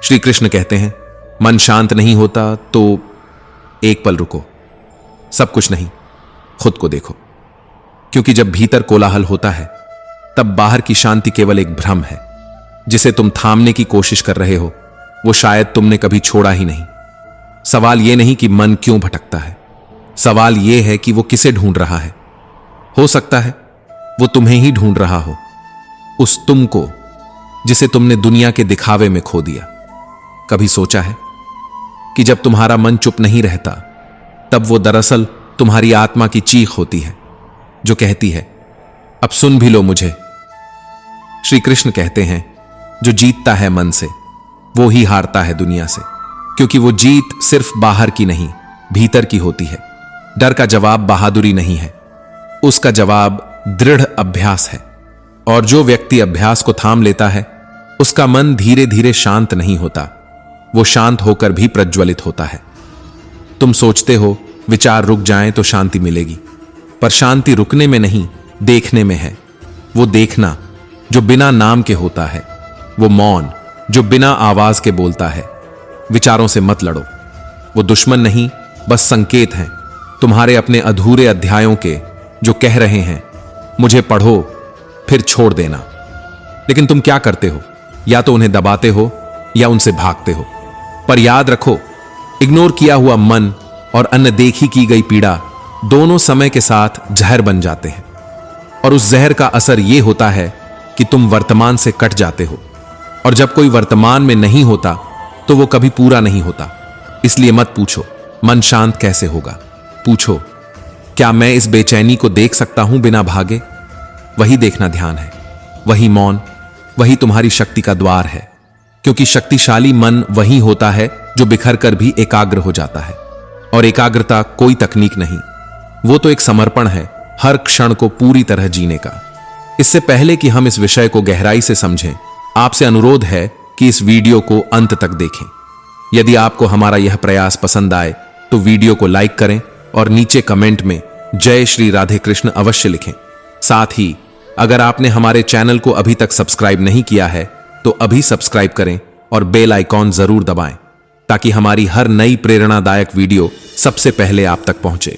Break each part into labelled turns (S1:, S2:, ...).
S1: श्री कृष्ण कहते हैं, मन शांत नहीं होता तो एक पल रुको, सब कुछ नहीं, खुद को देखो। क्योंकि जब भीतर कोलाहल होता है तब बाहर की शांति केवल एक भ्रम है जिसे तुम थामने की कोशिश कर रहे हो। वो शायद तुमने कभी छोड़ा ही नहीं। सवाल यह नहीं कि मन क्यों भटकता है, सवाल यह है कि वो किसे ढूंढ रहा है। हो सकता है वो तुम्हें ही ढूंढ रहा हो, उस तुम को जिसे तुमने दुनिया के दिखावे में खो दिया। कभी सोचा है कि जब तुम्हारा मन चुप नहीं रहता तब वो दरअसल तुम्हारी आत्मा की चीख होती है जो कहती है, अब सुन भी लो मुझे। श्री कृष्ण कहते हैं, जो जीतता है मन से वो ही हारता है दुनिया से, क्योंकि वो जीत सिर्फ बाहर की नहीं, भीतर की होती है। डर का जवाब बहादुरी नहीं है, उसका जवाब दृढ़ अभ्यास है। और जो व्यक्ति अभ्यास को थाम लेता है उसका मन धीरे धीरे शांत नहीं होता, वो शांत होकर भी प्रज्वलित होता है। तुम सोचते हो विचार रुक जाएं तो शांति मिलेगी, पर शांति रुकने में नहीं, देखने में है। वो देखना जो बिना नाम के होता है, वो मौन जो बिना आवाज के बोलता है। विचारों से मत लड़ो, वो दुश्मन नहीं, बस संकेत हैं तुम्हारे अपने अधूरे अध्यायों के, जो कह रहे हैं मुझे पढ़ो फिर छोड़ देना। लेकिन तुम क्या करते हो, या तो उन्हें दबाते हो या उनसे भागते हो। पर याद रखो, इग्नोर किया हुआ मन और अनदेखी की गई पीड़ा दोनों समय के साथ जहर बन जाते हैं। और उस जहर का असर यह होता है कि तुम वर्तमान से कट जाते हो, और जब कोई वर्तमान में नहीं होता तो वो कभी पूरा नहीं होता। इसलिए मत पूछो मन शांत कैसे होगा, पूछो क्या मैं इस बेचैनी को देख सकता हूं बिना भागे। वही देखना ध्यान है, वही मौन, वही तुम्हारी शक्ति का द्वार है। क्योंकि शक्तिशाली मन वही होता है जो बिखर कर भी एकाग्र हो जाता है। और एकाग्रता कोई तकनीक नहीं, वो तो एक समर्पण है, हर क्षण को पूरी तरह जीने का। इससे पहले कि हम इस विषय को गहराई से समझें, आपसे अनुरोध है कि इस वीडियो को अंत तक देखें। यदि आपको हमारा यह प्रयास पसंद आए तो वीडियो को लाइक करें और नीचे कमेंट में जय श्री राधे कृष्ण अवश्य लिखें। साथ ही अगर आपने हमारे चैनल को अभी तक सब्सक्राइब नहीं किया है तो अभी सब्सक्राइब करें और बेल आइकॉन जरूर दबाएं, ताकि हमारी हर नई प्रेरणादायक वीडियो सबसे पहले आप तक पहुंचे।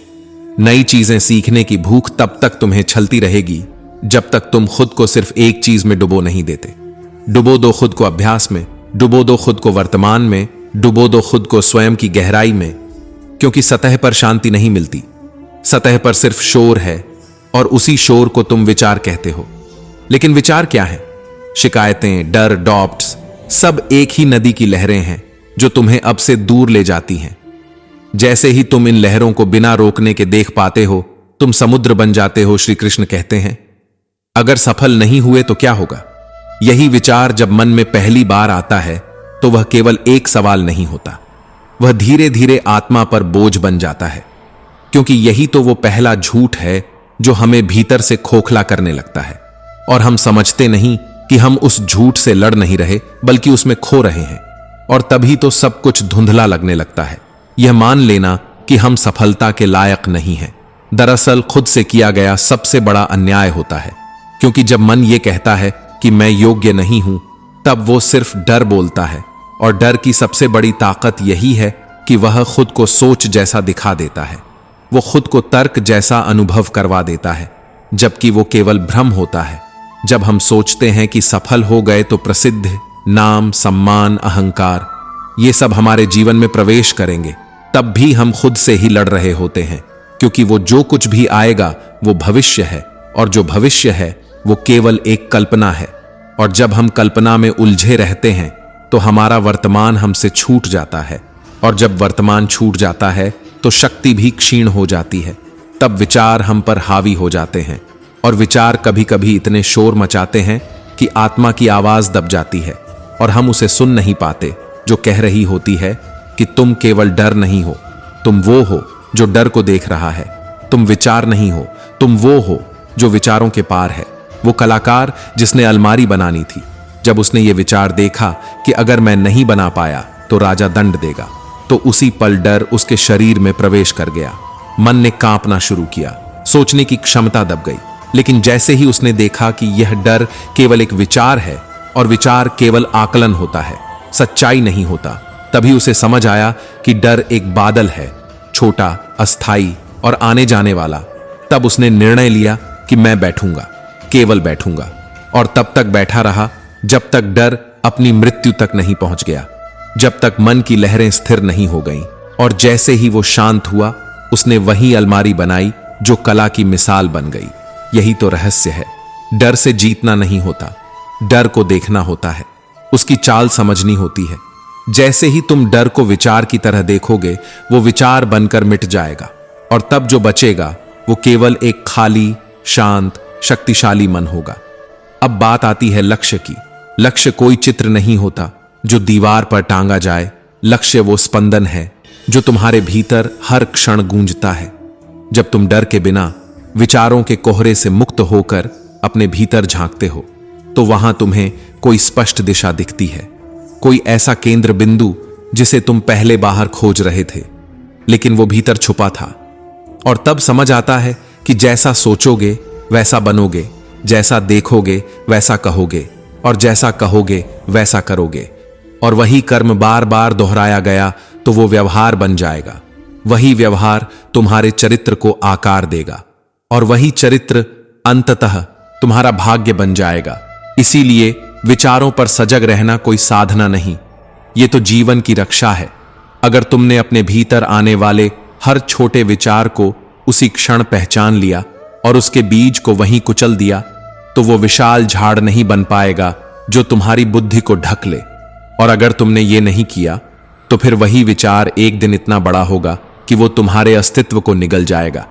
S1: नई चीजें सीखने की भूख तब तक तुम्हें छलती रहेगी जब तक तुम खुद को सिर्फ एक चीज में डुबो नहीं देते। डुबो दो खुद को अभ्यास में, डुबो दो खुद को वर्तमान में, डुबो दो खुद को स्वयं की गहराई में। क्योंकि सतह पर शांति नहीं मिलती, सतह पर सिर्फ शोर है, और उसी शोर को तुम विचार कहते हो। लेकिन विचार क्या है? शिकायतें, डर, डॉप्ट्स, सब एक ही नदी की लहरें हैं जो तुम्हें अब से दूर ले जाती हैं। जैसे ही तुम इन लहरों को बिना रोकने के देख पाते हो, तुम समुद्र बन जाते हो। श्री कृष्ण कहते हैं, अगर सफल नहीं हुए तो क्या होगा? यही विचार जब मन में पहली बार आता है तो वह केवल एक सवाल नहीं होता, वह धीरे धीरे आत्मा पर बोझ बन जाता है। क्योंकि यही तो वो पहला झूठ है जो हमें भीतर से खोखला करने लगता है, और हम समझते नहीं कि हम उस झूठ से लड़ नहीं रहे बल्कि उसमें खो रहे हैं। और तभी तो सब कुछ धुंधला लगने लगता है। यह मान लेना कि हम सफलता के लायक नहीं हैं, दरअसल खुद से किया गया सबसे बड़ा अन्याय होता है। क्योंकि जब मन यह कहता है कि मैं योग्य नहीं हूं, तब वो सिर्फ डर बोलता है। और डर की सबसे बड़ी ताकत यही है कि वह खुद को सोच जैसा दिखा देता है, वो खुद को तर्क जैसा अनुभव करवा देता है, जबकि वो केवल भ्रम होता है। जब हम सोचते हैं कि सफल हो गए तो प्रसिद्ध, नाम, सम्मान, अहंकार, ये सब हमारे जीवन में प्रवेश करेंगे, तब भी हम खुद से ही लड़ रहे होते हैं। क्योंकि वो जो कुछ भी आएगा वो भविष्य है, और जो भविष्य है वो केवल एक कल्पना है। और जब हम कल्पना में उलझे रहते हैं तो हमारा वर्तमान हमसे छूट जाता है, और जब वर्तमान छूट जाता है तो शक्ति भी क्षीण हो जाती है। तब विचार हम पर हावी हो जाते हैं, और विचार कभी कभी इतने शोर मचाते हैं कि आत्मा की आवाज दब जाती है, और हम उसे सुन नहीं पाते जो कह रही होती है कि तुम केवल डर नहीं हो, तुम वो हो जो डर को देख रहा है। तुम विचार नहीं हो, तुम वो हो जो विचारों के पार है। वो कलाकार जिसने अलमारी बनानी थी, जब उसने ये विचार देखा कि अगर मैं नहीं बना पाया तो राजा दंड देगा, तो उसी पल डर उसके शरीर में प्रवेश कर गया। मन ने कांपना शुरू किया, सोचने की क्षमता दब गई। लेकिन जैसे ही उसने देखा कि यह डर केवल एक विचार है, और विचार केवल आकलन होता है, सच्चाई नहीं होता। तभी उसे समझ आया कि डर एक बादल है, छोटा, अस्थाई और आने जाने वाला। तब उसने निर्णय लिया कि मैं बैठूंगा, केवल बैठूंगा, और तब तक बैठा रहा जब तक डर अपनी मृत्यु तक नहीं पहुंच गया, जब तक मन की लहरें स्थिर नहीं हो गईं। और जैसे ही वो शांत हुआ, उसने वही अलमारी बनाई जो कला की मिसाल बन गई। यही तो रहस्य है। डर से जीतना नहीं होता, डर को देखना होता है, उसकी चाल समझनी होती है। जैसे ही तुम डर को विचार की तरह देखोगे, वो विचार बनकर मिट जाएगा, और तब जो बचेगा वो केवल एक खाली, शांत, शक्तिशाली मन होगा। अब बात आती है लक्ष्य की। लक्ष्य कोई चित्र नहीं होता जो दीवार पर टांगा जाए। लक्ष्य वो स्पंदन है जो तुम्हारे भीतर हर क्षण गूंजता है। जब तुम डर के बिना, विचारों के कोहरे से मुक्त होकर अपने भीतर झांकते हो, तो वहां तुम्हें कोई स्पष्ट दिशा दिखती है, कोई ऐसा केंद्र बिंदु जिसे तुम पहले बाहर खोज रहे थे, लेकिन वो भीतर छुपा था। और तब समझ आता है कि जैसा सोचोगे वैसा बनोगे, जैसा देखोगे वैसा कहोगे, और जैसा कहोगे वैसा करोगे। और वही कर्म बार बार दोहराया गया तो वो व्यवहार बन जाएगा। वही व्यवहार तुम्हारे चरित्र को आकार देगा, और वही चरित्र अंततः तुम्हारा भाग्य बन जाएगा। इसीलिए विचारों पर सजग रहना कोई साधना नहीं, ये तो जीवन की रक्षा है। अगर तुमने अपने भीतर आने वाले हर छोटे विचार को उसी क्षण पहचान लिया और उसके बीज को वहीं कुचल दिया, तो वो विशाल झाड़ नहीं बन पाएगा जो तुम्हारी बुद्धि को ढक ले। और अगर तुमने ये नहीं किया, तो फिर वही विचार एक दिन इतना बड़ा होगा कि वो तुम्हारे अस्तित्व को निगल जाएगा।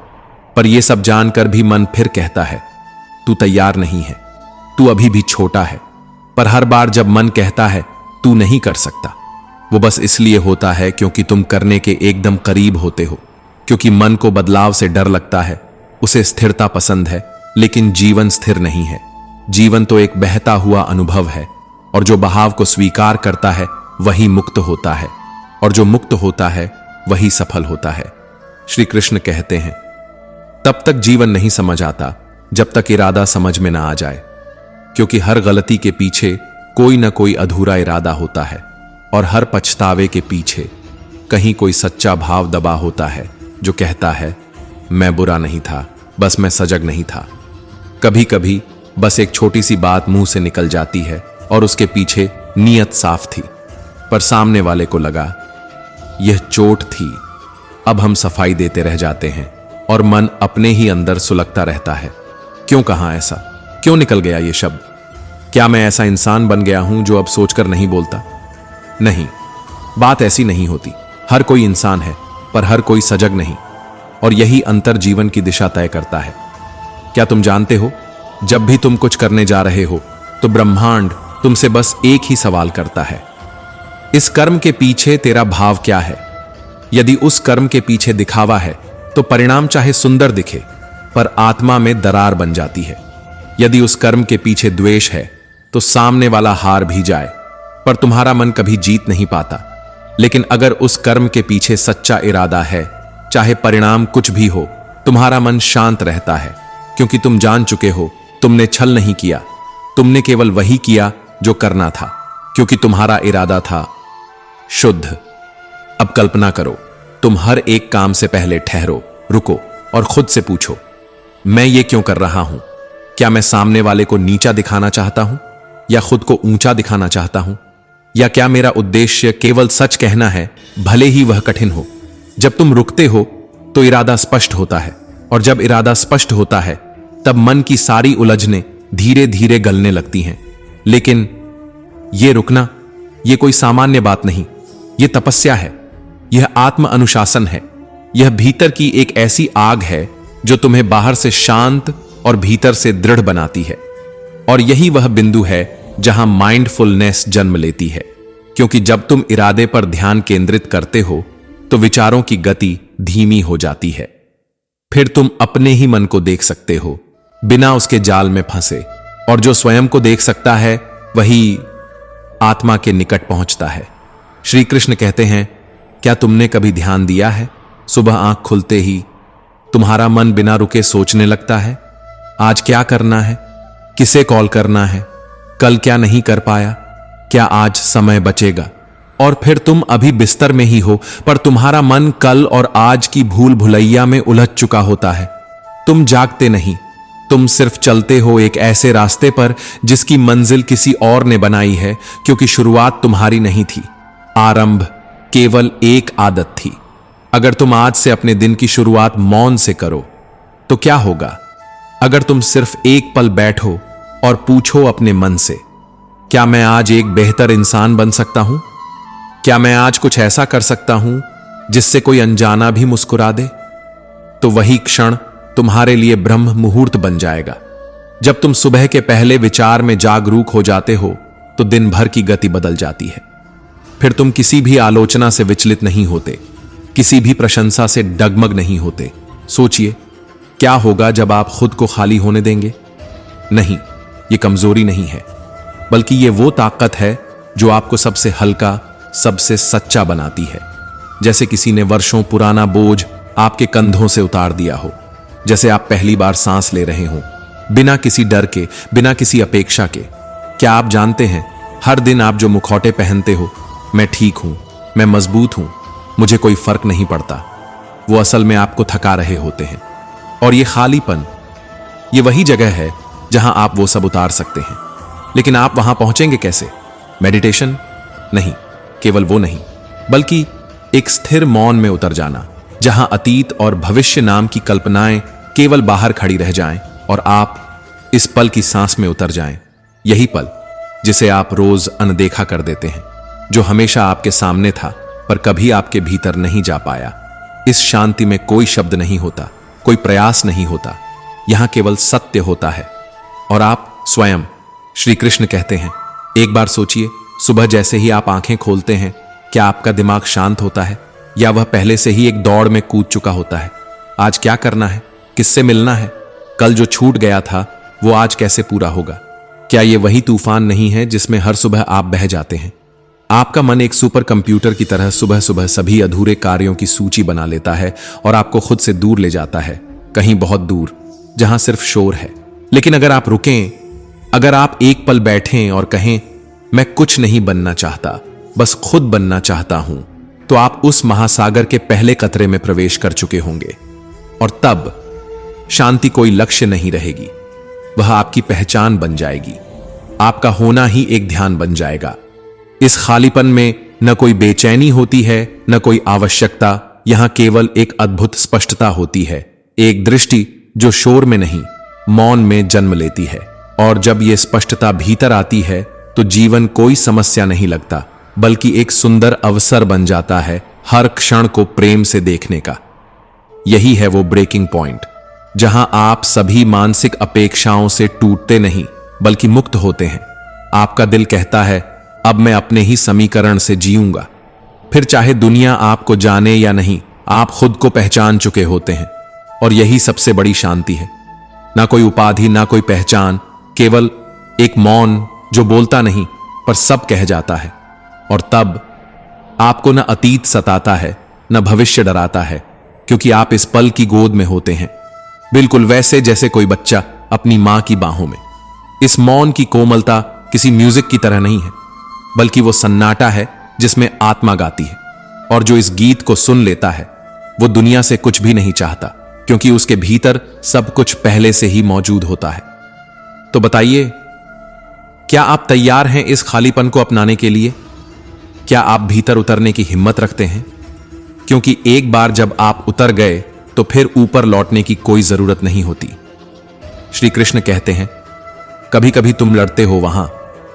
S1: पर यह सब जानकर भी मन फिर कहता है, तू तैयार नहीं है, तू अभी भी छोटा है। पर हर बार जब मन कहता है तू नहीं कर सकता, वो बस इसलिए होता है क्योंकि तुम करने के एकदम करीब होते हो। क्योंकि मन को बदलाव से डर लगता है, उसे स्थिरता पसंद है, लेकिन जीवन स्थिर नहीं है। जीवन तो एक बहता हुआ अनुभव है, और जो बहाव को स्वीकार करता है वही मुक्त होता है, और जो मुक्त होता है वही सफल होता है। श्री कृष्ण कहते हैं, तब तक जीवन नहीं समझ आता जब तक इरादा समझ में ना आ जाए। क्योंकि हर गलती के पीछे कोई ना कोई अधूरा इरादा होता है, और हर पछतावे के पीछे कहीं कोई सच्चा भाव दबा होता है जो कहता है, मैं बुरा नहीं था, बस मैं सजग नहीं था। कभी कभी बस एक छोटी सी बात मुंह से निकल जाती है और उसके पीछे नीयत साफ थी, पर सामने वाले को लगा यह चोट थी। अब हम सफाई देते रह जाते हैं और मन अपने ही अंदर सुलगता रहता है, क्यों कहा ऐसा, क्यों निकल गया ये शब्द? क्या मैं ऐसा इंसान बन गया हूं जो अब सोचकर नहीं बोलता? नहीं, बात ऐसी नहीं होती। हर कोई इंसान है, पर हर कोई सजग नहीं, और यही अंतर जीवन की दिशा तय करता है। क्या तुम जानते हो, जब भी तुम कुछ करने जा रहे हो तो ब्रह्मांड तुमसे बस एक ही सवाल करता है, इस कर्म के पीछे तेरा भाव क्या है? यदि उस कर्म के पीछे दिखावा है तो परिणाम चाहे सुंदर दिखे, पर आत्मा में दरार बन जाती है। यदि उस कर्म के पीछे द्वेष है तो सामने वाला हार भी जाए, पर तुम्हारा मन कभी जीत नहीं पाता। लेकिन अगर उस कर्म के पीछे सच्चा इरादा है, चाहे परिणाम कुछ भी हो, तुम्हारा मन शांत रहता है, क्योंकि तुम जान चुके हो तुमने छल नहीं किया, तुमने केवल वही किया जो करना था, क्योंकि तुम्हारा इरादा था शुद्ध। अब कल्पना करो, तुम हर एक काम से पहले ठहरो, रुको और खुद से पूछो, मैं ये क्यों कर रहा हूं? क्या मैं सामने वाले को नीचा दिखाना चाहता हूं, या खुद को ऊंचा दिखाना चाहता हूं? या क्या मेरा उद्देश्य केवल सच कहना है, भले ही वह कठिन हो? जब तुम रुकते हो तो इरादा स्पष्ट होता है, और जब इरादा स्पष्ट होता है तब मन की सारी उलझनें धीरे धीरे गलने लगती हैं। लेकिन यह रुकना, यह कोई सामान्य बात नहीं, यह तपस्या है, यह आत्म अनुशासन है, यह भीतर की एक ऐसी आग है जो तुम्हें बाहर से शांत और भीतर से दृढ़ बनाती है। और यही वह बिंदु है जहां माइंडफुलनेस जन्म लेती है। क्योंकि जब तुम इरादे पर ध्यान केंद्रित करते हो तो विचारों की गति धीमी हो जाती है। फिर तुम अपने ही मन को देख सकते हो, बिना उसके जाल में फंसे, और जो स्वयं को देख सकता है वही आत्मा के निकट पहुंचता है। श्री कृष्ण कहते हैं, क्या तुमने कभी ध्यान दिया है, सुबह आंख खुलते ही तुम्हारा मन बिना रुके सोचने लगता है, आज क्या करना है, किसे कॉल करना है, कल क्या नहीं कर पाया, क्या आज समय बचेगा? और फिर तुम अभी बिस्तर में ही हो, पर तुम्हारा मन कल और आज की भूल भुलैया में उलझ चुका होता है। तुम जागते नहीं, तुम सिर्फ चलते हो एक ऐसे रास्ते पर जिसकी मंजिल किसी और ने बनाई है, क्योंकि शुरुआत तुम्हारी नहीं थी। आरंभ केवल एक आदत थी। अगर तुम आज से अपने दिन की शुरुआत मौन से करो तो क्या होगा? अगर तुम सिर्फ एक पल बैठो और पूछो अपने मन से, क्या मैं आज एक बेहतर इंसान बन सकता हूं? क्या मैं आज कुछ ऐसा कर सकता हूं जिससे कोई अनजाना भी मुस्कुरा दे? तो वही क्षण तुम्हारे लिए ब्रह्म मुहूर्त बन जाएगा। जब तुम सुबह के पहले विचार में जागरूक हो जाते हो तो दिन भर की गति बदल जाती है। फिर तुम किसी भी आलोचना से विचलित नहीं होते, किसी भी प्रशंसा से डगमग नहीं होते। सोचिए, क्या होगा जब आप खुद को खाली होने देंगे? नहीं, ये कमजोरी नहीं है, बल्कि ये वो ताकत है जो आपको सबसे हल्का, सबसे सच्चा बनाती है। जैसे किसी ने वर्षों पुराना बोझ आपके कंधों से उतार दिया हो, जैसे आप पहली बार सांस ले रहे हो, बिना किसी डर के, बिना किसी अपेक्षा के। क्या आप जानते हैं, हर दिन आप जो मुखौटे पहनते हो, मैं ठीक हूं, मैं मजबूत हूं, मुझे कोई फर्क नहीं पड़ता, वो असल में आपको थका रहे होते हैं। और ये खालीपन, ये वही जगह है जहां आप वो सब उतार सकते हैं। लेकिन आप वहां पहुंचेंगे कैसे? मेडिटेशन नहीं, केवल वो नहीं, बल्कि एक स्थिर मौन में उतर जाना, जहां अतीत और भविष्य नाम की कल्पनाएं केवल बाहर खड़ी रह जाएं और आप इस पल की सांस में उतर जाएं। यही पल जिसे आप रोज अनदेखा कर देते हैं, जो हमेशा आपके सामने था पर कभी आपके भीतर नहीं जा पाया। इस शांति में कोई शब्द नहीं होता, कोई प्रयास नहीं होता, यहां केवल सत्य होता है और आप स्वयं। श्री कृष्ण कहते हैं, एक बार सोचिए, सुबह जैसे ही आप आंखें खोलते हैं, क्या आपका दिमाग शांत होता है या वह पहले से ही एक दौड़ में कूद चुका होता है? आज क्या करना है, किससे मिलना है, कल जो छूट गया था वो आज कैसे पूरा होगा? क्या ये वही तूफान नहीं है जिसमें हर सुबह आप बह जाते हैं? आपका मन एक सुपर कंप्यूटर की तरह सुबह सुबह सभी अधूरे कार्यों की सूची बना लेता है और आपको खुद से दूर ले जाता है, कहीं बहुत दूर, जहां सिर्फ शोर है। लेकिन अगर आप रुकें, अगर आप एक पल बैठें और कहें, मैं कुछ नहीं बनना चाहता, बस खुद बनना चाहता हूं, तो आप उस महासागर के पहले कतरे में प्रवेश कर चुके होंगे। और तब शांति कोई लक्ष्य नहीं रहेगी, वह आपकी पहचान बन जाएगी। आपका होना ही एक ध्यान बन जाएगा। इस खालीपन में न कोई बेचैनी होती है, न कोई आवश्यकता, यहां केवल एक अद्भुत स्पष्टता होती है, एक दृष्टि जो शोर में नहीं, मौन में जन्म लेती है। और जब यह स्पष्टता भीतर आती है तो जीवन कोई समस्या नहीं लगता, बल्कि एक सुंदर अवसर बन जाता है हर क्षण को प्रेम से देखने का। यही है वो ब्रेकिंग पॉइंट, जहां आप सभी मानसिक अपेक्षाओं से टूटते नहीं, बल्कि मुक्त होते हैं। आपका दिल कहता है, अब मैं अपने ही समीकरण से जीऊंगा। फिर चाहे दुनिया आपको जाने या नहीं, आप खुद को पहचान चुके होते हैं। और यही सबसे बड़ी शांति है। ना कोई उपाधि, ना कोई पहचान, केवल एक मौन जो बोलता नहीं पर सब कह जाता है। और तब आपको न अतीत सताता है, न भविष्य डराता है, क्योंकि आप इस पल की गोद में होते हैं, बिल्कुल वैसे जैसे कोई बच्चा अपनी मां की बाहों में। इस मौन की कोमलता किसी म्यूजिक की तरह नहीं है, बल्कि वो सन्नाटा है जिसमें आत्मा गाती है। और जो इस गीत को सुन लेता है वो दुनिया से कुछ भी नहीं चाहता, क्योंकि उसके भीतर सब कुछ पहले से ही मौजूद होता है। तो बताइए, क्या आप तैयार हैं इस खालीपन को अपनाने के लिए? क्या आप भीतर उतरने की हिम्मत रखते हैं? क्योंकि एक बार जब आप उतर गए तो फिर ऊपर लौटने की कोई जरूरत नहीं होती। श्री कृष्ण कहते हैं, कभी कभी तुम लड़ते हो वहां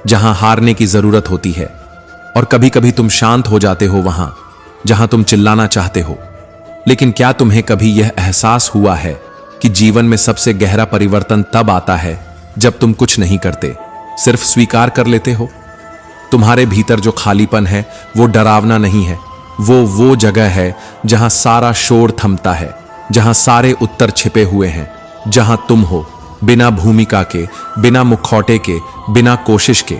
S1: जहां हारने की जरूरत होती है, और कभी कभी तुम शांत हो जाते हो वहां जहां तुम चिल्लाना चाहते हो। लेकिन क्या तुम्हें कभी यह एहसास हुआ है कि जीवन में सबसे गहरा परिवर्तन तब आता है जब तुम कुछ नहीं करते, सिर्फ स्वीकार कर लेते हो? तुम्हारे भीतर जो खालीपन है वो डरावना नहीं है, वो जगह है जहां सारा शोर थमता है, जहां सारे उत्तर छिपे हुए हैं, जहां तुम हो, बिना भूमिका के, बिना मुखौटे के, बिना कोशिश के।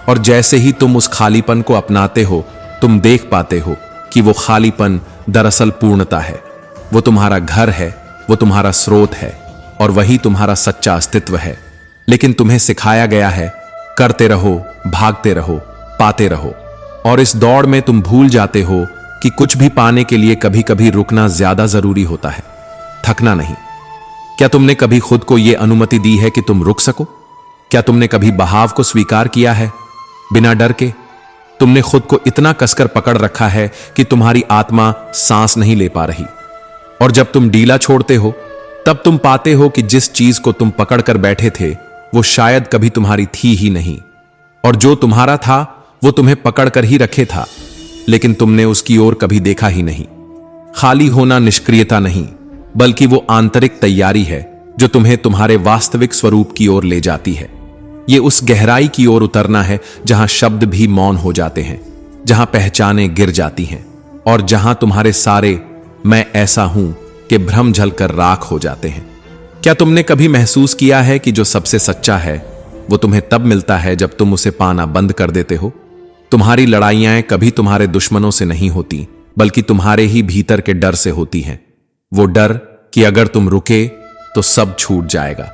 S1: और जैसे ही तुम उस खालीपन को अपनाते हो, तुम देख पाते हो कि वो खालीपन दरअसल पूर्णता है। वो तुम्हारा घर है, वो तुम्हारा स्रोत है, और वही तुम्हारा सच्चा अस्तित्व है। लेकिन तुम्हें सिखाया गया है, करते रहो, भागते रहो, पाते रहो। और इस दौड़ में तुम भूल जाते हो कि कुछ भी पाने के लिए कभी कभी रुकना ज्यादा जरूरी होता है, थकना नहीं। क्या तुमने कभी खुद को यह अनुमति दी है कि तुम रुक सको? क्या तुमने कभी बहाव को स्वीकार किया है बिना डर के? तुमने खुद को इतना कसकर पकड़ रखा है कि तुम्हारी आत्मा सांस नहीं ले पा रही। और जब तुम ढीला छोड़ते हो तब तुम पाते हो कि जिस चीज को तुम पकड़ कर बैठे थे वो शायद कभी तुम्हारी थी ही नहीं, और जो तुम्हारा था वो तुम्हें पकड़ कर ही रखे था, लेकिन तुमने उसकी ओर कभी देखा ही नहीं। खाली होना निष्क्रियता नहीं, बल्कि वो आंतरिक तैयारी है जो तुम्हें तुम्हारे वास्तविक स्वरूप की ओर ले जाती है। ये उस गहराई की ओर उतरना है जहां शब्द भी मौन हो जाते हैं, जहां पहचानें गिर जाती हैं, और जहां तुम्हारे सारे मैं ऐसा हूं कि भ्रम झलकर राख हो जाते हैं। क्या तुमने कभी महसूस किया है कि जो सबसे सच्चा है वो तुम्हें तब मिलता है जब तुम उसे पाना बंद कर देते हो? तुम्हारी लड़ाइयां कभी तुम्हारे दुश्मनों से नहीं होती, बल्कि तुम्हारे ही भीतर के डर से होती हैं। वो डर कि अगर तुम रुके तो सब छूट जाएगा।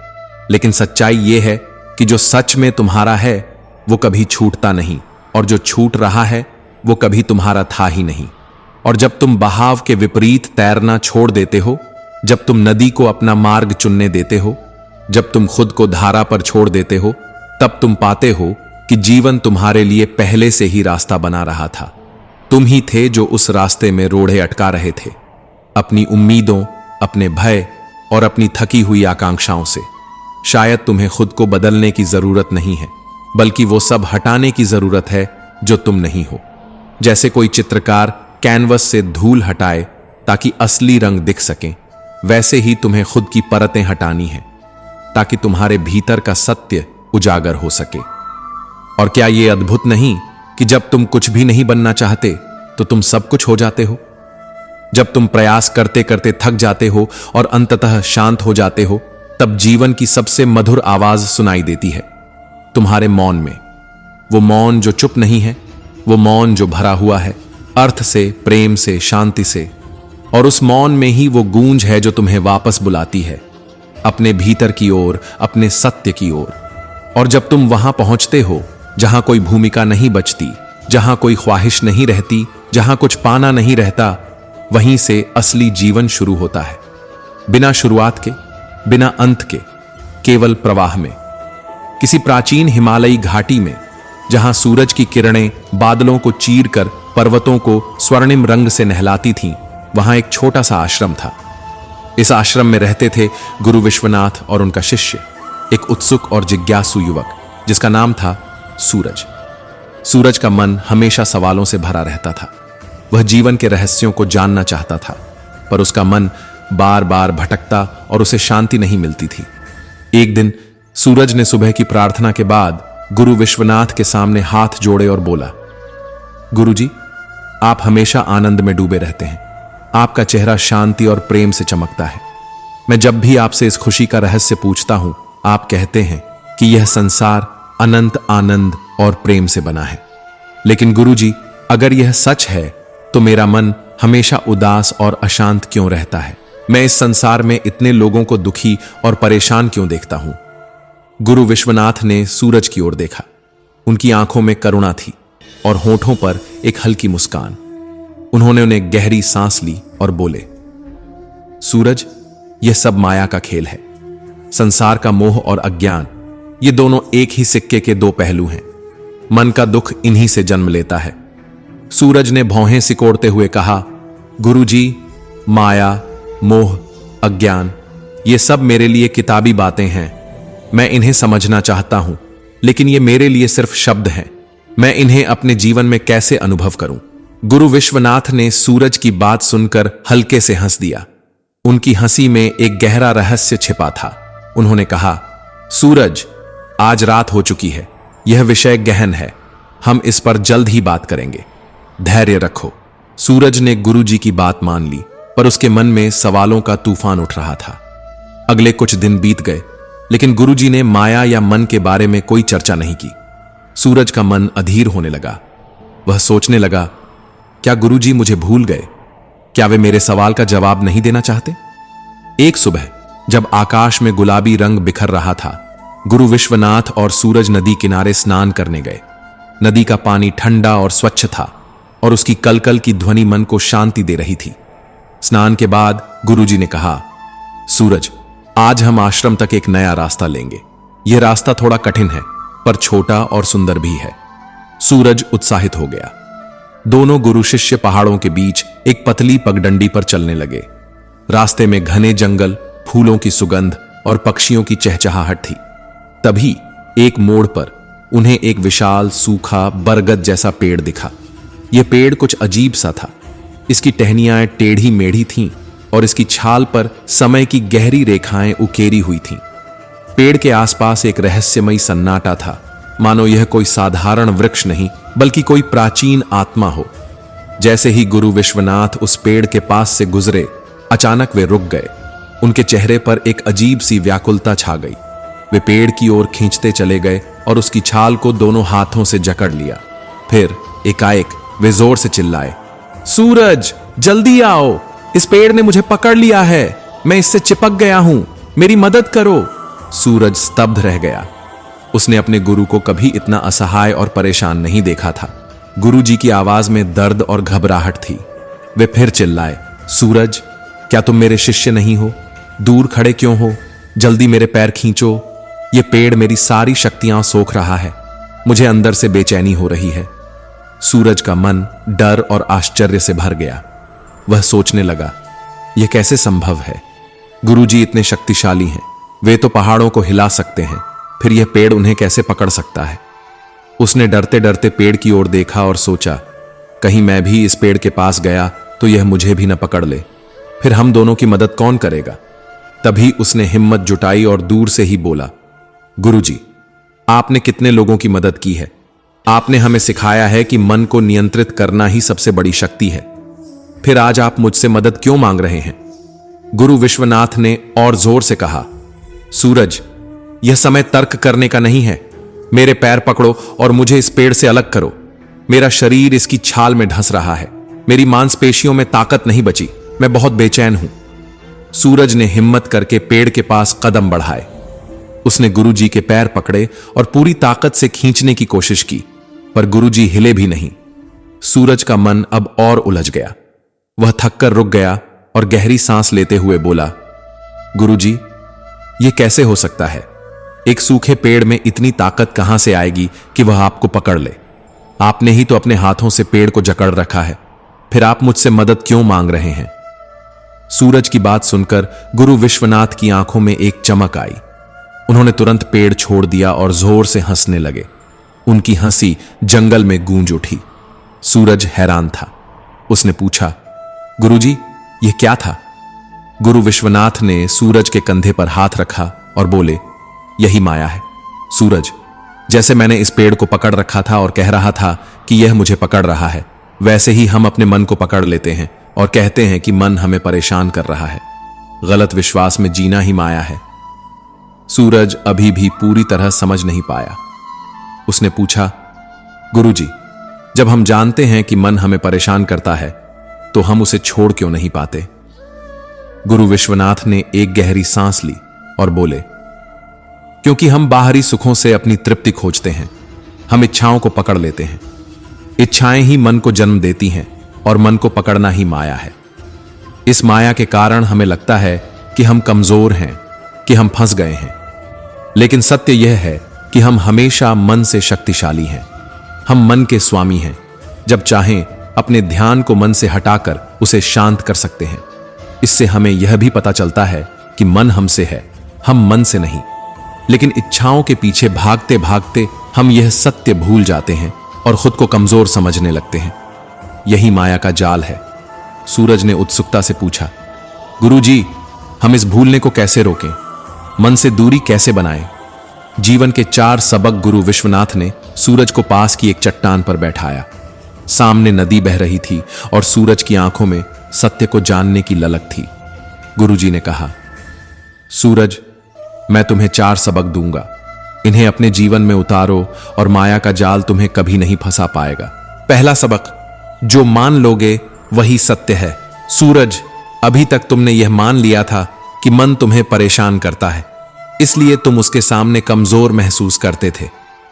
S1: लेकिन सच्चाई ये है कि जो सच में तुम्हारा है वो कभी छूटता नहीं, और जो छूट रहा है वो कभी तुम्हारा था ही नहीं। और जब तुम बहाव के विपरीत तैरना छोड़ देते हो, जब तुम नदी को अपना मार्ग चुनने देते हो, जब तुम खुद को धारा पर छोड़ देते हो, तब तुम पाते हो कि जीवन तुम्हारे लिए पहले से ही रास्ता बना रहा था। तुम ही थे जो उस रास्ते में रोड़े अटका रहे थे, अपनी उम्मीदों, अपने भय और अपनी थकी हुई आकांक्षाओं से। शायद तुम्हें खुद को बदलने की जरूरत नहीं है, बल्कि वो सब हटाने की जरूरत है जो तुम नहीं हो। जैसे कोई चित्रकार कैनवस से धूल हटाए ताकि असली रंग दिख सकें, वैसे ही तुम्हें खुद की परतें हटानी है ताकि तुम्हारे भीतर का सत्य उजागर हो सके। और क्या यह अद्भुत नहीं कि जब तुम कुछ भी नहीं बनना चाहते तो तुम सब कुछ हो जाते हो? जब तुम प्रयास करते करते थक जाते हो और अंततः शांत हो जाते हो, तब जीवन की सबसे मधुर आवाज सुनाई देती है तुम्हारे मौन में। वो मौन जो चुप नहीं है, वो मौन जो भरा हुआ है अर्थ से, प्रेम से, शांति से। और उस मौन में ही वो गूंज है जो तुम्हें वापस बुलाती है अपने भीतर की ओर, अपने सत्य की ओर। और जब तुम वहां पहुंचते हो जहां कोई भूमिका नहीं बचती, जहां कोई ख्वाहिश नहीं रहती, जहां कुछ पाना नहीं रहता, वहीं से असली जीवन शुरू होता है। बिना शुरुआत के, बिना अंत के, केवल प्रवाह में। किसी प्राचीन हिमालयी घाटी में जहां सूरज की किरणें बादलों को चीरकर पर्वतों को स्वर्णिम रंग से नहलाती थीं, वहां एक छोटा सा आश्रम था। इस आश्रम में रहते थे गुरु विश्वनाथ और उनका शिष्य, एक उत्सुक और जिज्ञासु युवक जिसका नाम था सूरज। सूरज का मन हमेशा सवालों से भरा रहता था। वह जीवन के रहस्यों को जानना चाहता था, पर उसका मन बार बार भटकता और उसे शांति नहीं मिलती थी। एक दिन सूरज ने सुबह की प्रार्थना के बाद गुरु विश्वनाथ के सामने हाथ जोड़े और बोला, गुरुजी, आप हमेशा आनंद में डूबे रहते हैं। आपका चेहरा शांति और प्रेम से चमकता है। मैं जब भी आपसे इस खुशी का रहस्य पूछता हूं, आप कहते हैं कि यह संसार अनंत आनंद और प्रेम से बना है। लेकिन गुरुजी, अगर यह सच है तो मेरा मन हमेशा उदास और अशांत क्यों रहता है? मैं इस संसार में इतने लोगों को दुखी और परेशान क्यों देखता हूं? गुरु विश्वनाथ ने सूरज की ओर देखा। उनकी आंखों में करुणा थी और होठों पर एक हल्की मुस्कान। उन्होंने उन्हें गहरी सांस ली और बोले, सूरज, यह सब माया का खेल है। संसार का मोह और अज्ञान, ये दोनों एक ही सिक्के के दो पहलू हैं। मन का दुख इन्हीं से जन्म लेता है। सूरज ने भौहें सिकोड़ते हुए कहा, गुरुजी, माया, मोह, अज्ञान, ये सब मेरे लिए किताबी बातें हैं। मैं इन्हें समझना चाहता हूं, लेकिन ये मेरे लिए सिर्फ शब्द हैं। मैं इन्हें अपने जीवन में कैसे अनुभव करूं? गुरु विश्वनाथ ने सूरज की बात सुनकर हल्के से हंस दिया। उनकी हंसी में एक गहरा रहस्य छिपा था। उन्होंने कहा, सूरज, आज रात हो चुकी है। यह विषय गहन है। हम इस पर जल्द ही बात करेंगे। धैर्य रखो। सूरज ने गुरुजी की बात मान ली, पर उसके मन में सवालों का तूफान उठ रहा था। अगले कुछ दिन बीत गए, लेकिन गुरुजी ने माया या मन के बारे में कोई चर्चा नहीं की। सूरज का मन अधीर होने लगा। वह सोचने लगा, क्या गुरुजी मुझे भूल गए? क्या वे मेरे सवाल का जवाब नहीं देना चाहते? एक सुबह जब आकाश में गुलाबी रंग बिखर रहा था, गुरु विश्वनाथ और सूरज नदी किनारे स्नान करने गए। नदी का पानी ठंडा और स्वच्छ था और उसकी कलकल की ध्वनि मन को शांति दे रही थी। स्नान के बाद गुरुजी ने कहा, सूरज, आज हम आश्रम तक एक नया रास्ता लेंगे। यह रास्ता थोड़ा कठिन है पर छोटा और सुंदर भी है। सूरज उत्साहित हो गया। दोनों गुरु शिष्य पहाड़ों के बीच एक पतली पगडंडी पर चलने लगे। रास्ते में घने जंगल, फूलों की सुगंध और पक्षियों की चहचहाहट थी। तभी एक मोड़ पर उन्हें एक विशाल सूखा बरगद जैसा पेड़ दिखा। यह पेड़ कुछ अजीब सा था। इसकी टहनियां टेढ़ी मेढ़ी थीं और इसकी छाल पर समय की गहरी रेखाएं उकेरी हुई थीं। पेड़ के आसपास एक रहस्यमयी सन्नाटा था, मानो यह कोई साधारण वृक्ष नहीं बल्कि कोई प्राचीन आत्मा हो। जैसे ही गुरु विश्वनाथ उस पेड़ के पास से गुजरे, अचानक वे रुक गए। उनके चेहरे पर एक अजीब सी व्याकुलता छा गई। वे पेड़ की ओर खींचते चले गए और उसकी छाल को दोनों हाथों से जकड़ लिया। फिर एकाएक वे जोर से चिल्लाए, सूरज, जल्दी आओ, इस पेड़ ने मुझे पकड़ लिया है, मैं इससे चिपक गया हूं, मेरी मदद करो। सूरज स्तब्ध रह गया। उसने अपने गुरु को कभी इतना असहाय और परेशान नहीं देखा था। गुरु जी की आवाज में दर्द और घबराहट थी। वे फिर चिल्लाए, सूरज, क्या तुम मेरे शिष्य नहीं हो? दूर खड़े क्यों हो? जल्दी मेरे पैर खींचो। यह पेड़ मेरी सारी शक्तियां सोख रहा है। मुझे अंदर से बेचैनी हो रही है। सूरज का मन डर और आश्चर्य से भर गया। वह सोचने लगा, यह कैसे संभव है? गुरुजी इतने शक्तिशाली हैं, वे तो पहाड़ों को हिला सकते हैं, फिर यह पेड़ उन्हें कैसे पकड़ सकता है? उसने डरते डरते पेड़ की ओर देखा और सोचा, कहीं मैं भी इस पेड़ के पास गया तो यह मुझे भी न पकड़ ले, फिर हम दोनों की मदद कौन करेगा? तभी उसने हिम्मत जुटाई और दूर से ही बोला, गुरुजी, आपने कितने लोगों की मदद की है। आपने हमें सिखाया है कि मन को नियंत्रित करना ही सबसे बड़ी शक्ति है, फिर आज आप मुझसे मदद क्यों मांग रहे हैं? गुरु विश्वनाथ ने और जोर से कहा, सूरज, यह समय तर्क करने का नहीं है। मेरे पैर पकड़ो और मुझे इस पेड़ से अलग करो। मेरा शरीर इसकी छाल में ढस रहा है, मेरी मांसपेशियों में ताकत नहीं बची, मैं बहुत बेचैन हूं। सूरज ने हिम्मत करके पेड़ के पास कदम बढ़ाए। उसने गुरुजी के पैर पकड़े और पूरी ताकत से खींचने की कोशिश की, पर गुरुजी हिले भी नहीं। सूरज का मन अब और उलझ गया। वह थककर रुक गया और गहरी सांस लेते हुए बोला, गुरुजी, यह कैसे हो सकता है? एक सूखे पेड़ में इतनी ताकत कहां से आएगी कि वह आपको पकड़ ले? आपने ही तो अपने हाथों से पेड़ को जकड़ रखा है, फिर आप मुझसे मदद क्यों मांग रहे हैं? सूरज की बात सुनकर गुरु विश्वनाथ की आंखों में एक चमक आई। उन्होंने तुरंत पेड़ छोड़ दिया और जोर से हंसने लगे। उनकी हंसी जंगल में गूंज उठी। सूरज हैरान था। उसने पूछा, गुरुजी, यह क्या था? गुरु विश्वनाथ ने सूरज के कंधे पर हाथ रखा और बोले, यही माया है। सूरज, जैसे मैंने इस पेड़ को पकड़ रखा था और कह रहा था कि यह मुझे पकड़ रहा है, वैसे ही हम अपने मन को पकड़ लेते हैं और कहते हैं कि मन हमें परेशान कर रहा है। गलत विश्वास में जीना ही माया है। सूरज अभी भी पूरी तरह समझ नहीं पाया। उसने पूछा, गुरुजी, जब हम जानते हैं कि मन हमें परेशान करता है तो हम उसे छोड़ क्यों नहीं पाते? गुरु विश्वनाथ ने एक गहरी सांस ली और बोले, क्योंकि हम बाहरी सुखों से अपनी तृप्ति खोजते हैं। हम इच्छाओं को पकड़ लेते हैं। इच्छाएं ही मन को जन्म देती हैं और मन को पकड़ना ही माया है। इस माया के कारण हमें लगता है कि हम कमजोर हैं, कि हम फंस गए हैं। लेकिन सत्य यह है कि हम हमेशा मन से शक्तिशाली हैं। हम मन के स्वामी हैं। जब चाहें अपने ध्यान को मन से हटाकर उसे शांत कर सकते हैं। इससे हमें यह भी पता चलता है कि मन हमसे है, हम मन से नहीं। लेकिन इच्छाओं के पीछे भागते भागते हम यह सत्य भूल जाते हैं और खुद को कमजोर समझने लगते हैं। यही माया का जाल है। सूरज ने उत्सुकता से पूछा, गुरुजी, हम इस भूलने को कैसे रोकें? मन से दूरी कैसे बनाएं? जीवन के 4 सबक गुरु विश्वनाथ ने सूरज को पास की एक चट्टान पर बैठाया। सामने नदी बह रही थी और सूरज की आंखों में सत्य को जानने की ललक थी। गुरुजी ने कहा, सूरज, मैं तुम्हें 4 सबक दूंगा। इन्हें अपने जीवन में उतारो और माया का जाल तुम्हें कभी नहीं फंसा पाएगा। पहला सबक, जो मान लोगे वही सत्य है। सूरज, अभी तक तुमने यह मान लिया था कि मन तुम्हें परेशान करता है, इसलिए तुम उसके सामने कमजोर महसूस करते थे।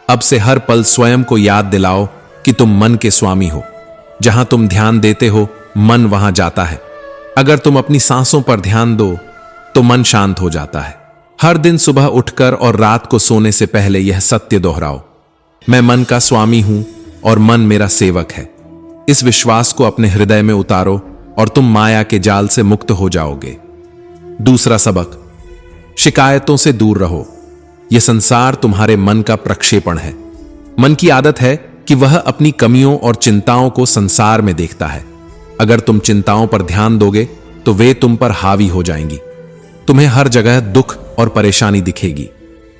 S1: अब से हर पल स्वयं को याद दिलाओ कि तुम मन के स्वामी हो। जहां तुम ध्यान देते हो मन वहां जाता है। अगर तुम अपनी सांसों पर ध्यान दो तो मन शांत हो जाता है। हर दिन सुबह उठकर और रात को सोने से पहले यह सत्य दोहराओ, मैं मन का स्वामी हूं और मन मेरा सेवक है। इस विश्वास को अपने हृदय में उतारो और तुम माया के जाल से मुक्त हो जाओगे। दूसरा सबक, शिकायतों से दूर रहो। यह संसार तुम्हारे मन का प्रक्षेपण है। मन की आदत है कि वह अपनी कमियों और चिंताओं को संसार में देखता है। अगर तुम चिंताओं पर ध्यान दोगे तो वे तुम पर हावी हो जाएंगी। तुम्हें हर जगह दुख और परेशानी दिखेगी।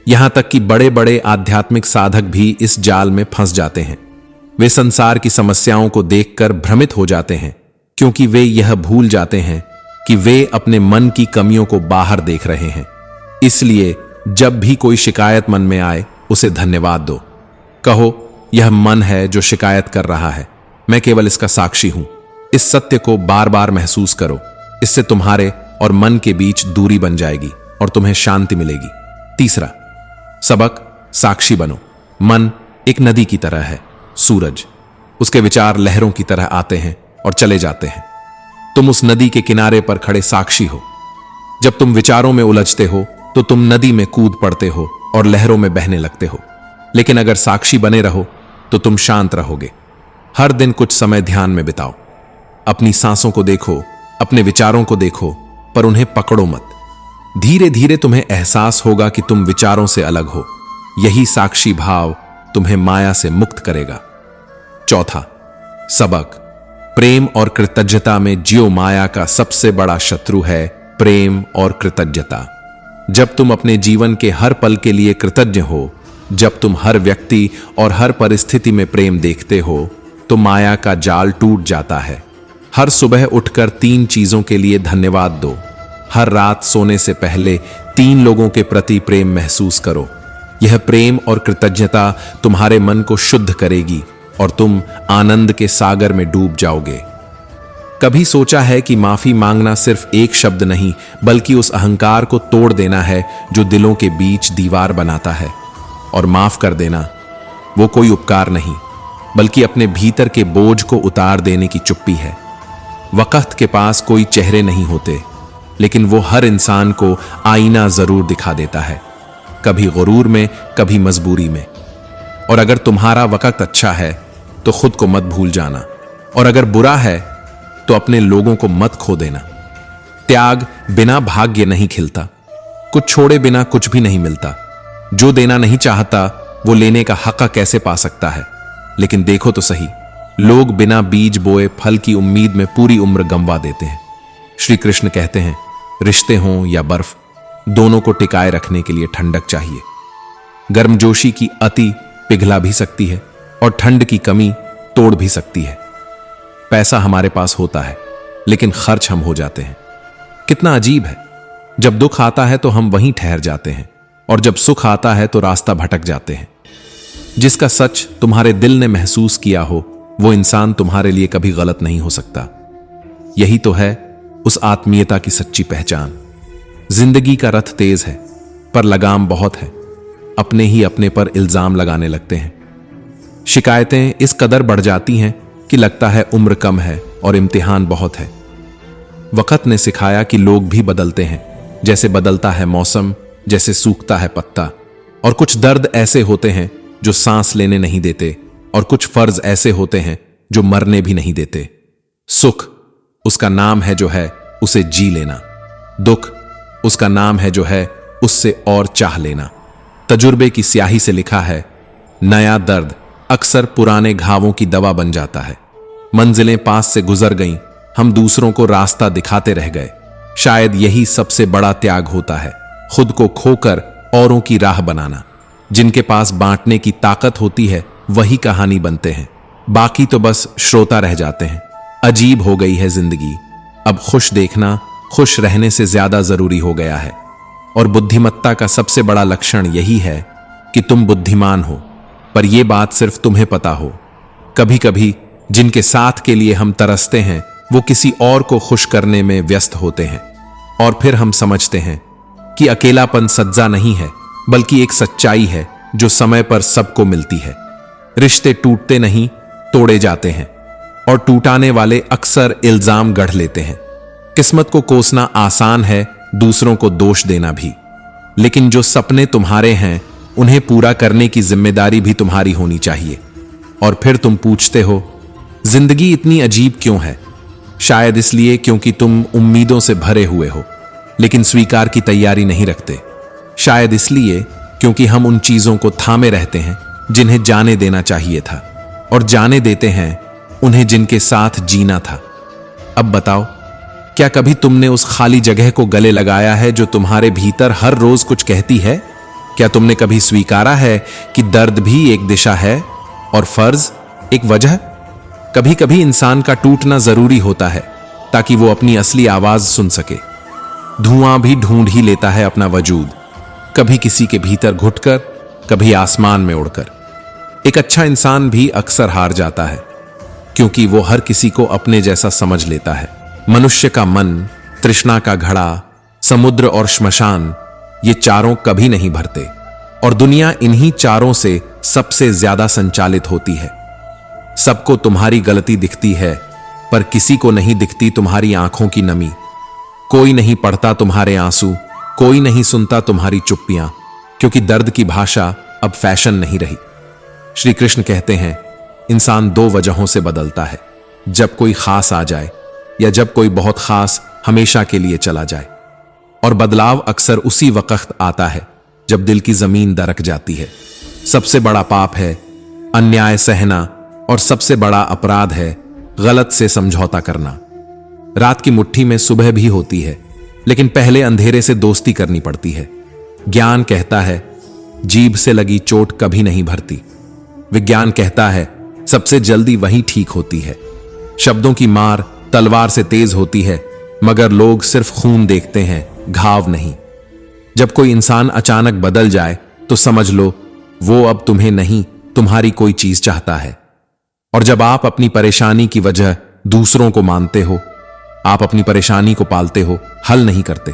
S1: यहां तक कि बड़े बड़े आध्यात्मिक साधक भी इस जाल में फंस जाते हैं। वे संसार की समस्याओं को देखकर भ्रमित हो जाते हैं, क्योंकि वे यह भूल जाते हैं कि वे अपने मन की कमियों को बाहर देख रहे हैं। इसलिए जब भी कोई शिकायत मन में आए उसे धन्यवाद दो। कहो, यह मन है जो शिकायत कर रहा है, मैं केवल इसका साक्षी हूं। इस सत्य को बार बार महसूस करो। इससे तुम्हारे और मन के बीच दूरी बन जाएगी और तुम्हें शांति मिलेगी। तीसरा सबक, साक्षी बनो। मन एक नदी की तरह है, सूरज। उसके विचार लहरों की तरह आते हैं और चले जाते हैं। तुम उस नदी के किनारे पर खड़े साक्षी हो। जब तुम विचारों में उलझते हो तो तुम नदी में कूद पड़ते हो और लहरों में बहने लगते हो। लेकिन अगर साक्षी बने रहो तो तुम शांत रहोगे। हर दिन कुछ समय ध्यान में बिताओ। अपनी सांसों को देखो, अपने विचारों को देखो, पर उन्हें पकड़ो मत। धीरे धीरे तुम्हें एहसास होगा कि तुम विचारों से अलग हो। यही साक्षी भाव तुम्हें माया से मुक्त करेगा। चौथा सबक, प्रेम और कृतज्ञता में जियो। माया का सबसे बड़ा शत्रु है प्रेम और कृतज्ञता। जब तुम अपने जीवन के हर पल के लिए कृतज्ञ हो, जब तुम हर व्यक्ति और हर परिस्थिति में प्रेम देखते हो, तो माया का जाल टूट जाता है। हर सुबह उठकर 3 चीजों के लिए धन्यवाद दो। हर रात सोने से पहले 3 लोगों के प्रति प्रेम महसूस करो। यह प्रेम और कृतज्ञता तुम्हारे मन को शुद्ध करेगी और तुम आनंद के सागर में डूब जाओगे। कभी सोचा है कि माफी मांगना सिर्फ एक शब्द नहीं, बल्कि उस अहंकार को तोड़ देना है जो दिलों के बीच दीवार बनाता है। और माफ कर देना वो कोई उपकार नहीं, बल्कि अपने भीतर के बोझ को उतार देने की चुप्पी है। वक्त के पास कोई चेहरे नहीं होते, लेकिन वो हर इंसान को आईना जरूर दिखा देता है, कभी गुरूर में, कभी मजबूरी में। और अगर तुम्हारा वक्त अच्छा है तो खुद को मत भूल जाना, और अगर बुरा है तो अपने लोगों को मत खो देना। त्याग बिना भाग्य नहीं खिलता। कुछ छोड़े बिना कुछ भी नहीं मिलता। जो देना नहीं चाहता वो लेने का हक कैसे पा सकता है? लेकिन देखो तो सही, लोग बिना बीज बोए फल की उम्मीद में पूरी उम्र गंवा देते हैं। श्री कृष्ण कहते हैं, रिश्ते हों या बर्फ, दोनों को टिकाए रखने के लिए ठंडक चाहिए। गर्मजोशी की अति पिघला भी सकती है और ठंड की कमी तोड़ भी सकती है। पैसा हमारे पास होता है, लेकिन खर्च हम हो जाते हैं। कितना अजीब है, जब दुख आता है तो हम वहीं ठहर जाते हैं, और जब सुख आता है तो रास्ता भटक जाते हैं। जिसका सच तुम्हारे दिल ने महसूस किया हो, वो इंसान तुम्हारे लिए कभी गलत नहीं हो सकता। यही तो है उस आत्मीयता की सच्ची पहचान। जिंदगी का रथ तेज है, पर लगाम बहुत है। अपने ही अपने पर इल्जाम लगाने लगते हैं। शिकायतें इस कदर बढ़ जाती हैं कि लगता है उम्र कम है और इम्तिहान बहुत है। वक्त ने सिखाया कि लोग भी बदलते हैं, जैसे बदलता है मौसम, जैसे सूखता है पत्ता। और कुछ दर्द ऐसे होते हैं जो सांस लेने नहीं देते, और कुछ फर्ज ऐसे होते हैं जो मरने भी नहीं देते। सुख उसका नाम है जो है उसे जी लेना। दुख उसका नाम है जो है उससे और चाह लेना। तजुर्बे की स्याही से लिखा है, नया दर्द अक्सर पुराने घावों की दवा बन जाता है। मंजिलें पास से गुजर गईं, हम दूसरों को रास्ता दिखाते रह गए। शायद यही सबसे बड़ा त्याग होता है, खुद को खोकर औरों की राह बनाना। जिनके पास बांटने की ताकत होती है वही कहानी बनते हैं, बाकी तो बस श्रोता रह जाते हैं। अजीब हो गई है जिंदगी। अब खुश देखना खुश रहने से ज्यादा जरूरी हो गया है। और बुद्धिमत्ता का सबसे बड़ा लक्षण यही है कि तुम बुद्धिमान हो, पर यह बात सिर्फ तुम्हें पता हो। कभी कभी जिनके साथ के लिए हम तरसते हैं वो किसी और को खुश करने में व्यस्त होते हैं, और फिर हम समझते हैं कि अकेलापन सज्जा नहीं है, बल्कि एक सच्चाई है जो समय पर सबको मिलती है। रिश्ते टूटते नहीं, तोड़े जाते हैं, और टूटाने वाले अक्सर इल्जाम गढ़ लेते हैं। किस्मत को कोसना आसान है, दूसरों को दोष देना भी, लेकिन जो सपने तुम्हारे हैं उन्हें पूरा करने की जिम्मेदारी भी तुम्हारी होनी चाहिए। और फिर तुम पूछते हो, जिंदगी इतनी अजीब क्यों है? शायद इसलिए क्योंकि तुम उम्मीदों से भरे हुए हो, लेकिन स्वीकार की तैयारी नहीं रखते। शायद इसलिए क्योंकि हम उन चीजों को थामे रहते हैं जिन्हें जाने देना चाहिए था, और जाने देते हैं उन्हें जिनके साथ जीना था। अब बताओ, क्या कभी तुमने उस खाली जगह को गले लगाया है जो तुम्हारे भीतर हर रोज कुछ कहती है? क्या तुमने कभी स्वीकारा है कि दर्द भी एक दिशा है और फर्ज एक वजह? कभी कभी इंसान का टूटना जरूरी होता है ताकि वो अपनी असली आवाज सुन सके। धुआं भी ढूंढ ही लेता है अपना वजूद, कभी किसी के भीतर घुटकर, कभी आसमान में उड़कर। एक अच्छा इंसान भी अक्सर हार जाता है, क्योंकि वो हर किसी को अपने जैसा समझ लेता है। मनुष्य का मन, तृष्णा का घड़ा, समुद्र और श्मशान, ये चारों कभी नहीं भरते, और दुनिया इन्हीं चारों से सबसे ज्यादा संचालित होती है। सबको तुम्हारी गलती दिखती है, पर किसी को नहीं दिखती तुम्हारी आंखों की नमी। कोई नहीं पढ़ता तुम्हारे आंसू, कोई नहीं सुनता तुम्हारी चुप्पियां, क्योंकि दर्द की भाषा अब फैशन नहीं रही। श्री कृष्ण कहते हैं, इंसान दो वजहों से बदलता है, जब कोई खास आ जाए या जब कोई बहुत खास हमेशा के लिए चला जाए। और बदलाव अक्सर उसी वक्त आता है जब दिल की जमीन दरक जाती है। सबसे बड़ा पाप है अन्याय सहना, और सबसे बड़ा अपराध है गलत से समझौता करना। रात की मुट्ठी में सुबह भी होती है, लेकिन पहले अंधेरे से दोस्ती करनी पड़ती है। ज्ञान कहता है जीभ से लगी चोट कभी नहीं भरती। विज्ञान कहता है सबसे जल्दी वही ठीक होती है। शब्दों की मार तलवार से तेज होती है, मगर लोग सिर्फ खून देखते हैं, घाव नहीं। जब कोई इंसान अचानक बदल जाए तो समझ लो वो अब तुम्हें नहीं, तुम्हारी कोई चीज चाहता है। और जब आप अपनी परेशानी की वजह दूसरों को मानते हो, आप अपनी परेशानी को पालते हो, हल नहीं करते।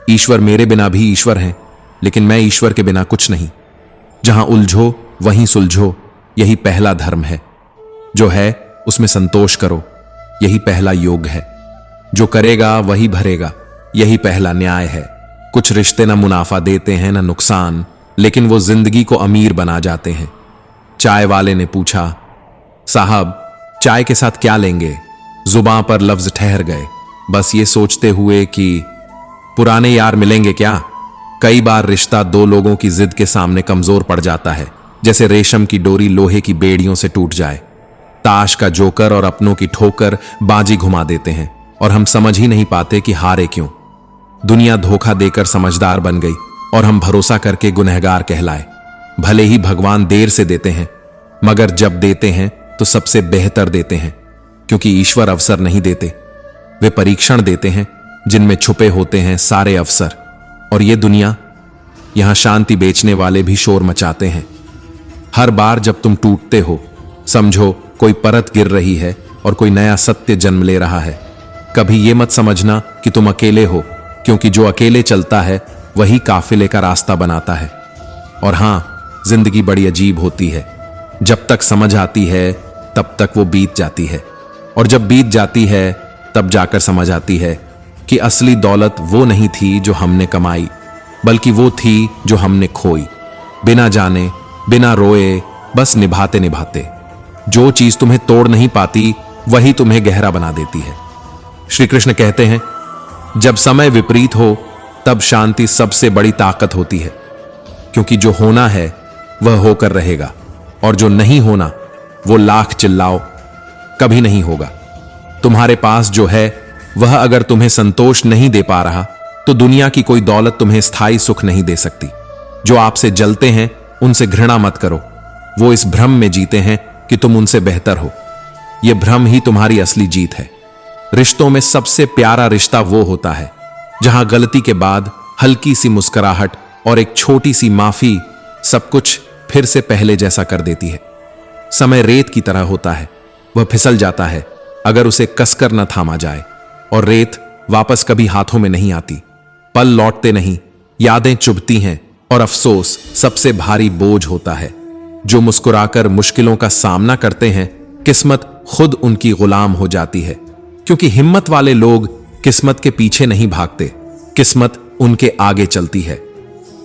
S1: ईश्वर मेरे बिना भी ईश्वर हैं, लेकिन मैं ईश्वर के बिना कुछ नहीं। जहां उलझो वहीं सुलझो, यही पहला धर्म है। जो है उसमें संतोष करो, यही पहला योग है। जो करेगा वही भरेगा, यही पहला न्याय है। कुछ रिश्ते ना मुनाफा देते हैं ना नुकसान, लेकिन वो जिंदगी को अमीर बना जाते हैं। चाय वाले ने पूछा, साहब चाय के साथ क्या लेंगे? जुबां पर लफ्ज ठहर गए, बस ये सोचते हुए कि पुराने यार मिलेंगे क्या? कई बार रिश्ता दो लोगों की जिद के सामने कमजोर पड़ जाता है, जैसे रेशम की डोरी लोहे की बेड़ियों से टूट जाए। ताश का जोकर और अपनों की ठोकर बाजी घुमा देते हैं, और हम समझ ही नहीं पाते कि हारे क्यों। दुनिया धोखा देकर समझदार बन गई, और हम भरोसा करके गुनहगार कहलाए। भले ही भगवान देर से देते हैं, मगर जब देते हैं तो सबसे बेहतर देते हैं, क्योंकि ईश्वर अवसर नहीं देते, वे परीक्षण देते हैं जिनमें छुपे होते हैं सारे अवसर। और ये दुनिया, यहां शांति बेचने वाले भी शोर मचाते हैं। हर बार जब तुम टूटते हो, समझो कोई परत गिर रही है और कोई नया सत्य जन्म ले रहा है। कभी ये मत समझना कि तुम अकेले हो, क्योंकि जो अकेले चलता है वही काफिले का रास्ता बनाता है। और हां, जिंदगी बड़ी अजीब होती है। जब तक समझ आती है तब तक वो बीत जाती है, और जब बीत जाती है तब जाकर समझ आती है कि असली दौलत वो नहीं थी जो हमने कमाई, बल्कि वो थी जो हमने खोई। बिना जाने, बिना रोए, बस निभाते निभाते। जो चीज तुम्हें तोड़ नहीं पाती वही तुम्हें गहरा बना देती है। श्री कृष्ण कहते हैं, जब समय विपरीत हो तब शांति सबसे बड़ी ताकत होती है, क्योंकि जो होना है वह होकर रहेगा, और जो नहीं होना वो लाख चिल्लाओ कभी नहीं होगा। तुम्हारे पास जो है वह अगर तुम्हें संतोष नहीं दे पा रहा, तो दुनिया की कोई दौलत तुम्हें स्थायी सुख नहीं दे सकती। जो आपसे जलते हैं उनसे घृणा मत करो, वो इस भ्रम में जीते हैं कि तुम उनसे बेहतर हो। यह भ्रम ही तुम्हारी असली जीत है। रिश्तों में सबसे प्यारा रिश्ता वो होता है जहां गलती के बाद हल्की सी मुस्कुराहट और एक छोटी सी माफी सब कुछ फिर से पहले जैसा कर देती है। समय रेत की तरह होता है, वह फिसल जाता है अगर उसे कसकर न थामा जाए, और रेत वापस कभी हाथों में नहीं आती। पल लौटते नहीं, यादें चुभती हैं, और अफसोस सबसे भारी बोझ होता है। जो मुस्कुराकर मुश्किलों का सामना करते हैं, किस्मत खुद उनकी गुलाम हो जाती है। क्योंकि हिम्मत वाले लोग किस्मत के पीछे नहीं भागते, किस्मत उनके आगे चलती है।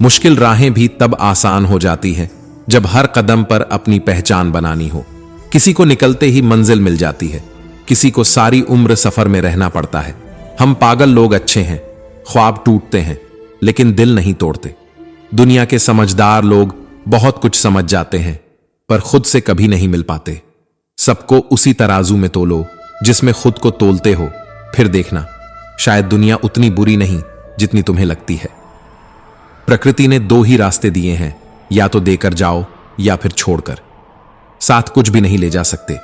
S1: मुश्किल राहें भी तब आसान हो जाती हैं जब हर कदम पर अपनी पहचान बनानी हो। किसी को निकलते ही मंजिल मिल जाती है, किसी को सारी उम्र सफर में रहना पड़ता है। हम पागल लोग अच्छे हैं, ख्वाब टूटते हैं लेकिन दिल नहीं तोड़ते। दुनिया के समझदार लोग बहुत कुछ समझ जाते हैं पर खुद से कभी नहीं मिल पाते। सबको उसी तराजू में तोलो जिसमें खुद को तोलते हो, फिर देखना शायद दुनिया उतनी बुरी नहीं जितनी तुम्हें लगती है। प्रकृति ने दो ही रास्ते दिए हैं, या तो देकर जाओ या फिर छोड़कर। साथ कुछ भी नहीं ले जा सकते,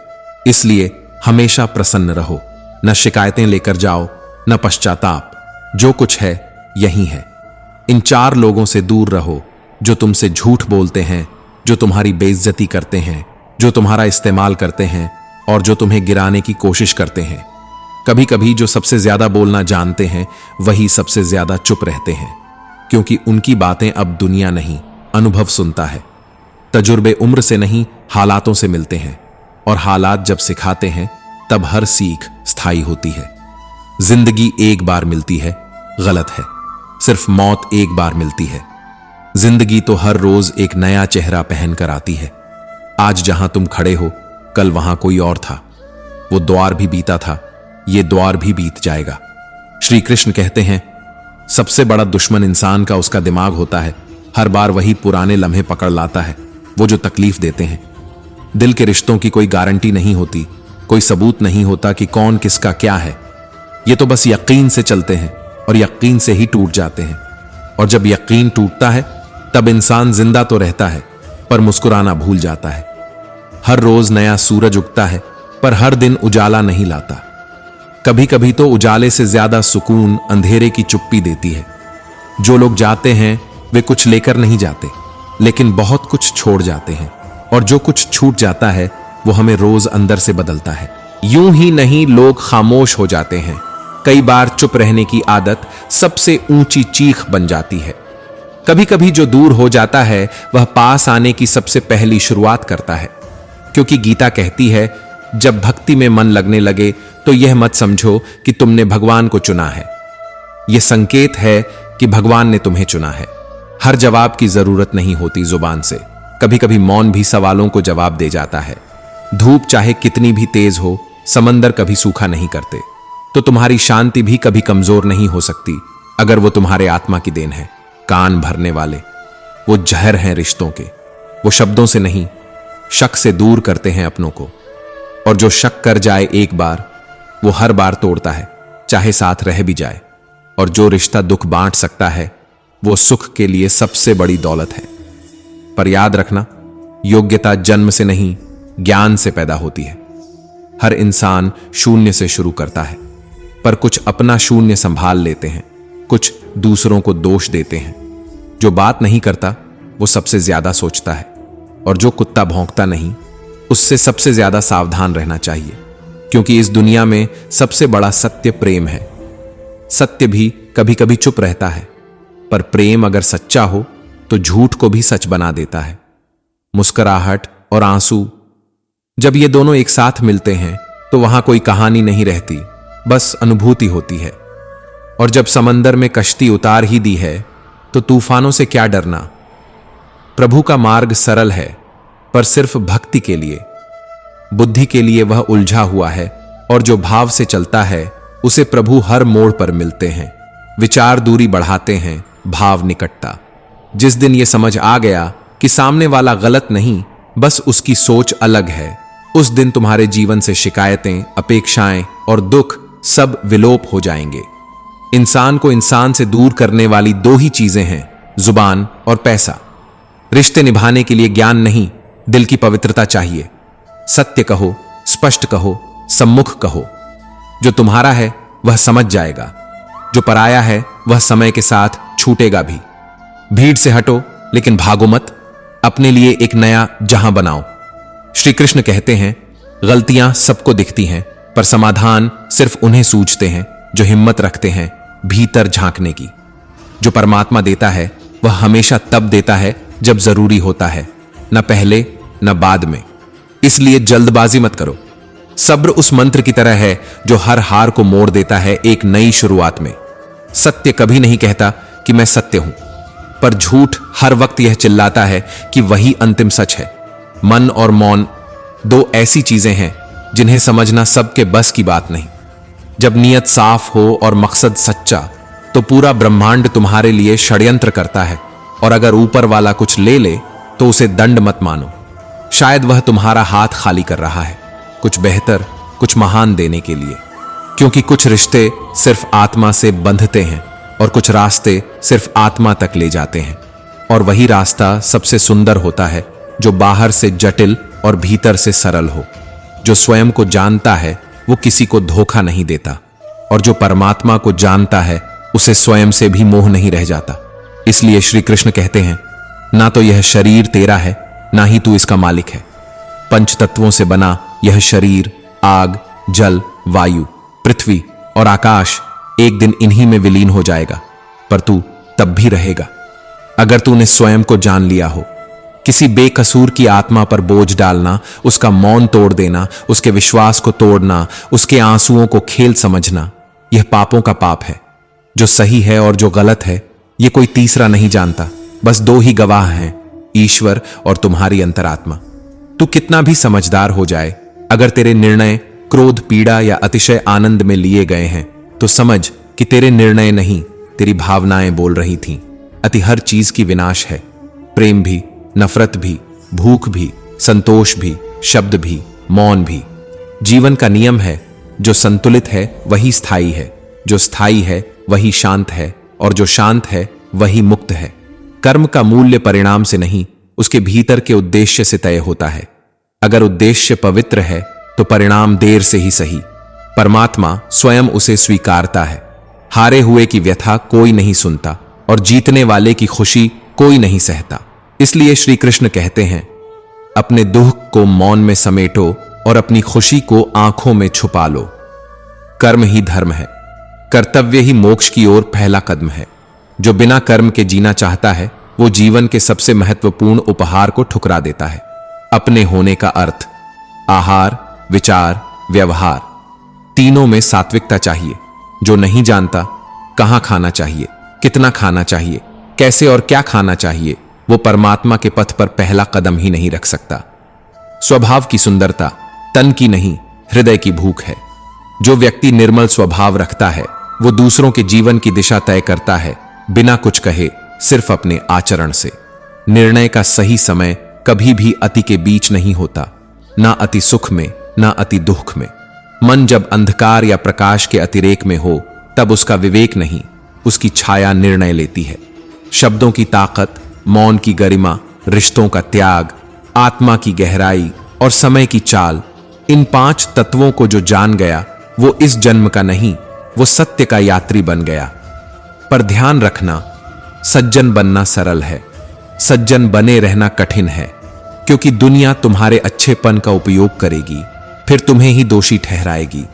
S1: इसलिए हमेशा प्रसन्न रहो। न शिकायतें लेकर जाओ न पश्चाताप, जो कुछ है यही है। इन चार लोगों से दूर रहो जो तुमसे झूठ बोलते हैं, जो तुम्हारी बेइज्जती करते हैं, जो तुम्हारा इस्तेमाल करते हैं और जो तुम्हें गिराने की कोशिश करते हैं। कभी कभी जो सबसे ज्यादा बोलना जानते हैं वही सबसे ज्यादा चुप रहते हैं, क्योंकि उनकी बातें अब दुनिया नहीं अनुभव सुनता है। तजुर्बे उम्र से नहीं हालातों से मिलते हैं, और हालात जब सिखाते हैं तब हर सीख स्थायी होती है। जिंदगी एक बार मिलती है, गलत है। सिर्फ मौत एक बार मिलती है। जिंदगी तो हर रोज एक नया चेहरा पहनकर आती है। आज जहां तुम खड़े हो कल वहां कोई और था। वो द्वार भी बीता था, ये द्वार भी बीत जाएगा। श्री कृष्ण कहते हैं, सबसे बड़ा दुश्मन इंसान का उसका दिमाग होता है। हर बार वही पुराने लम्हे पकड़ लाता है, वो जो तकलीफ देते हैं। दिल के रिश्तों की कोई गारंटी नहीं होती, कोई सबूत नहीं होता कि कौन किसका क्या है। ये तो बस यकीन से चलते हैं और यकीन से ही टूट जाते हैं। और जब यकीन टूटता है तब इंसान जिंदा तो रहता है पर मुस्कुराना भूल जाता है। हर रोज नया सूरज उगता है पर हर दिन उजाला नहीं लाता। कभी कभी तो उजाले से ज्यादा सुकून अंधेरे की चुप्पी देती है। जो लोग जाते हैं वे कुछ लेकर नहीं जाते, लेकिन बहुत कुछ छोड़ जाते हैं, और जो कुछ छूट जाता है वो हमें रोज अंदर से बदलता है। यूं ही नहीं लोग खामोश हो जाते हैं, कई बार चुप रहने की आदत सबसे ऊंची चीख बन जाती है। कभी कभी जो दूर हो जाता है वह पास आने की सबसे पहली शुरुआत करता है, क्योंकि गीता कहती है, जब भक्ति में मन लगने लगे तो यह मत समझो कि तुमने भगवान को चुना है, यह संकेत है कि भगवान ने तुम्हें चुना है। हर जवाब की जरूरत नहीं होती जुबान से, कभी कभी मौन भी सवालों को जवाब दे जाता है। धूप चाहे कितनी भी तेज हो, समंदर कभी सूखा नहीं करते, तो तुम्हारी शांति भी कभी कमजोर नहीं हो सकती अगर वो तुम्हारे आत्मा की देन है। कान भरने वाले वो जहर हैं रिश्तों के, वो शब्दों से नहीं शक से दूर करते हैं अपनों को। और जो शक कर जाए एक बार वो हर बार तोड़ता है, चाहे साथ रह भी जाए। और जो रिश्ता दुख बांट सकता है वो सुख के लिए सबसे बड़ी दौलत है। पर याद रखना, योग्यता जन्म से नहीं ज्ञान से पैदा होती है। हर इंसान शून्य से शुरू करता है, पर कुछ अपना शून्य संभाल लेते हैं, कुछ दूसरों को दोष देते हैं। जो बात नहीं करता वो सबसे ज्यादा सोचता है, और जो कुत्ता भौंकता नहीं उससे सबसे ज्यादा सावधान रहना चाहिए। क्योंकि इस दुनिया में सबसे बड़ा सत्य प्रेम है। सत्य भी कभी कभी चुप रहता है, पर प्रेम अगर सच्चा हो तो झूठ को भी सच बना देता है। मुस्कुराहट और आंसू, जब ये दोनों एक साथ मिलते हैं तो वहां कोई कहानी नहीं रहती, बस अनुभूति होती है। और जब समंदर में कश्ती उतार ही दी है तो तूफानों से क्या डरना। प्रभु का मार्ग सरल है, पर सिर्फ भक्ति के लिए। बुद्धि के लिए वह उलझा हुआ है, और जो भाव से चलता है उसे प्रभु हर मोड़ पर मिलते हैं। विचार दूरी बढ़ाते हैं, भाव निकटता। जिस दिन यह समझ आ गया कि सामने वाला गलत नहीं, बस उसकी सोच अलग है, उस दिन तुम्हारे जीवन से शिकायतें, अपेक्षाएं और दुख सब विलोप हो जाएंगे। इंसान को इंसान से दूर करने वाली दो ही चीजें हैं, जुबान और पैसा। रिश्ते निभाने के लिए ज्ञान नहीं, दिल की पवित्रता चाहिए। सत्य कहो, स्पष्ट कहो, सम्मुख कहो। जो तुम्हारा है वह समझ जाएगा, जो पराया है वह समय के साथ छूटेगा भी। भीड़ से हटो लेकिन भागो मत, अपने लिए एक नया जहां बनाओ। श्री कृष्ण कहते हैं, गलतियां सबको दिखती हैं, पर समाधान सिर्फ उन्हें सूझते हैं जो हिम्मत रखते हैं भीतर झांकने की। जो परमात्मा देता है वह हमेशा तब देता है जब जरूरी होता है, न पहले न बाद में। इसलिए जल्दबाजी मत करो। सब्र उस मंत्र की तरह है जो हर हार को मोड़ देता है एक नई शुरुआत में। सत्य कभी नहीं कहता कि मैं सत्य हूं, पर झूठ हर वक्त यह चिल्लाता है कि वही अंतिम सच है। मन और मौन दो ऐसी चीजें हैं जिन्हें समझना सबके बस की बात नहीं। जब नीयत साफ हो और मकसद सच्चा, तो पूरा ब्रह्मांड तुम्हारे लिए षड्यंत्र करता है। और अगर ऊपर वाला कुछ ले ले तो उसे दंड मत मानो। शायद वह तुम्हारा हाथ खाली कर रहा है, कुछ बेहतर, कुछ महान देने के लिए। क्योंकि कुछ रिश्ते सिर्फ आत्मा से बंधते हैं और कुछ रास्ते सिर्फ आत्मा तक ले जाते हैं। और वही रास्ता सबसे सुंदर होता है जो बाहर से जटिल और भीतर से सरल हो। जो स्वयं को जानता है वो किसी को धोखा नहीं देता, और जो परमात्मा को जानता है उसे स्वयं से भी मोह नहीं रह जाता। इसलिए श्री कृष्ण कहते हैं, ना तो यह शरीर तेरा है, ना ही तू इसका मालिक है। पंच तत्वों से बना यह शरीर, आग, जल, वायु, पृथ्वी और आकाश एक दिन इन्हीं में विलीन हो जाएगा, पर तू तब भी रहेगा। अगर तूने स्वयं को जान लिया हो। किसी बेकसूर की आत्मा पर बोझ डालना, उसका मौन तोड़ देना, उसके विश्वास को तोड़ना, उसके आंसुओं को खेल समझना, यह पापों का पाप है। जो सही है और जो गलत है ये कोई तीसरा नहीं जानता, बस दो ही गवाह हैं, ईश्वर और तुम्हारी अंतरात्मा। तू कितना भी समझदार हो जाए, अगर तेरे निर्णय क्रोध, पीड़ा या अतिशय आनंद में लिए गए हैं, तो समझ कि तेरे निर्णय नहीं, तेरी भावनाएं बोल रही थीं। अति हर चीज की विनाश है, प्रेम भी, नफरत भी, भूख भी, संतोष भी, शब्द भी, मौन भी। जीवन का नियम है, जो संतुलित है वही स्थायी है, जो स्थायी है वही शांत है, और जो शांत है वही मुक्त है। कर्म का मूल्य परिणाम से नहीं, उसके भीतर के उद्देश्य से तय होता है। अगर उद्देश्य पवित्र है तो परिणाम देर से ही सही। परमात्मा स्वयं उसे स्वीकारता है। हारे हुए की व्यथा कोई नहीं सुनता और जीतने वाले की खुशी कोई नहीं सहता। इसलिए श्री कृष्ण कहते हैं, अपने दुख को मौन में समेटो और अपनी खुशी को आंखों में छुपा लो। कर्म ही धर्म है, कर्तव्य ही मोक्ष की ओर पहला कदम है। जो बिना कर्म के जीना चाहता है वो जीवन के सबसे महत्वपूर्ण उपहार को ठुकरा देता है। अपने होने का अर्थ, आहार, विचार, व्यवहार, तीनों में सात्विकता चाहिए। जो नहीं जानता कहां खाना चाहिए, कितना खाना चाहिए, कैसे और क्या खाना चाहिए, वो परमात्मा के पथ पर पहला कदम ही नहीं रख सकता। स्वभाव की सुंदरता तन की नहीं, हृदय की भूख है। जो व्यक्ति निर्मल स्वभाव रखता है वो दूसरों के जीवन की दिशा तय करता है, बिना कुछ कहे, सिर्फ अपने आचरण से। निर्णय का सही समय कभी भी अति के बीच नहीं होता, ना अति सुख में, ना अति दुख में। मन जब अंधकार या प्रकाश के अतिरेक में हो, तब उसका विवेक नहीं, उसकी छाया निर्णय लेती है। शब्दों की ताकत, मौन की गरिमा, रिश्तों का त्याग, आत्मा की गहराई और समय की चाल, इन 5 तत्वों को जो जान गया वो इस जन्म का नहीं, वो सत्य का यात्री बन गया। पर ध्यान रखना, सज्जन बनना सरल है, सज्जन बने रहना कठिन है। क्योंकि दुनिया तुम्हारे अच्छेपन का उपयोग करेगी, फिर तुम्हें ही दोषी ठहराएगी।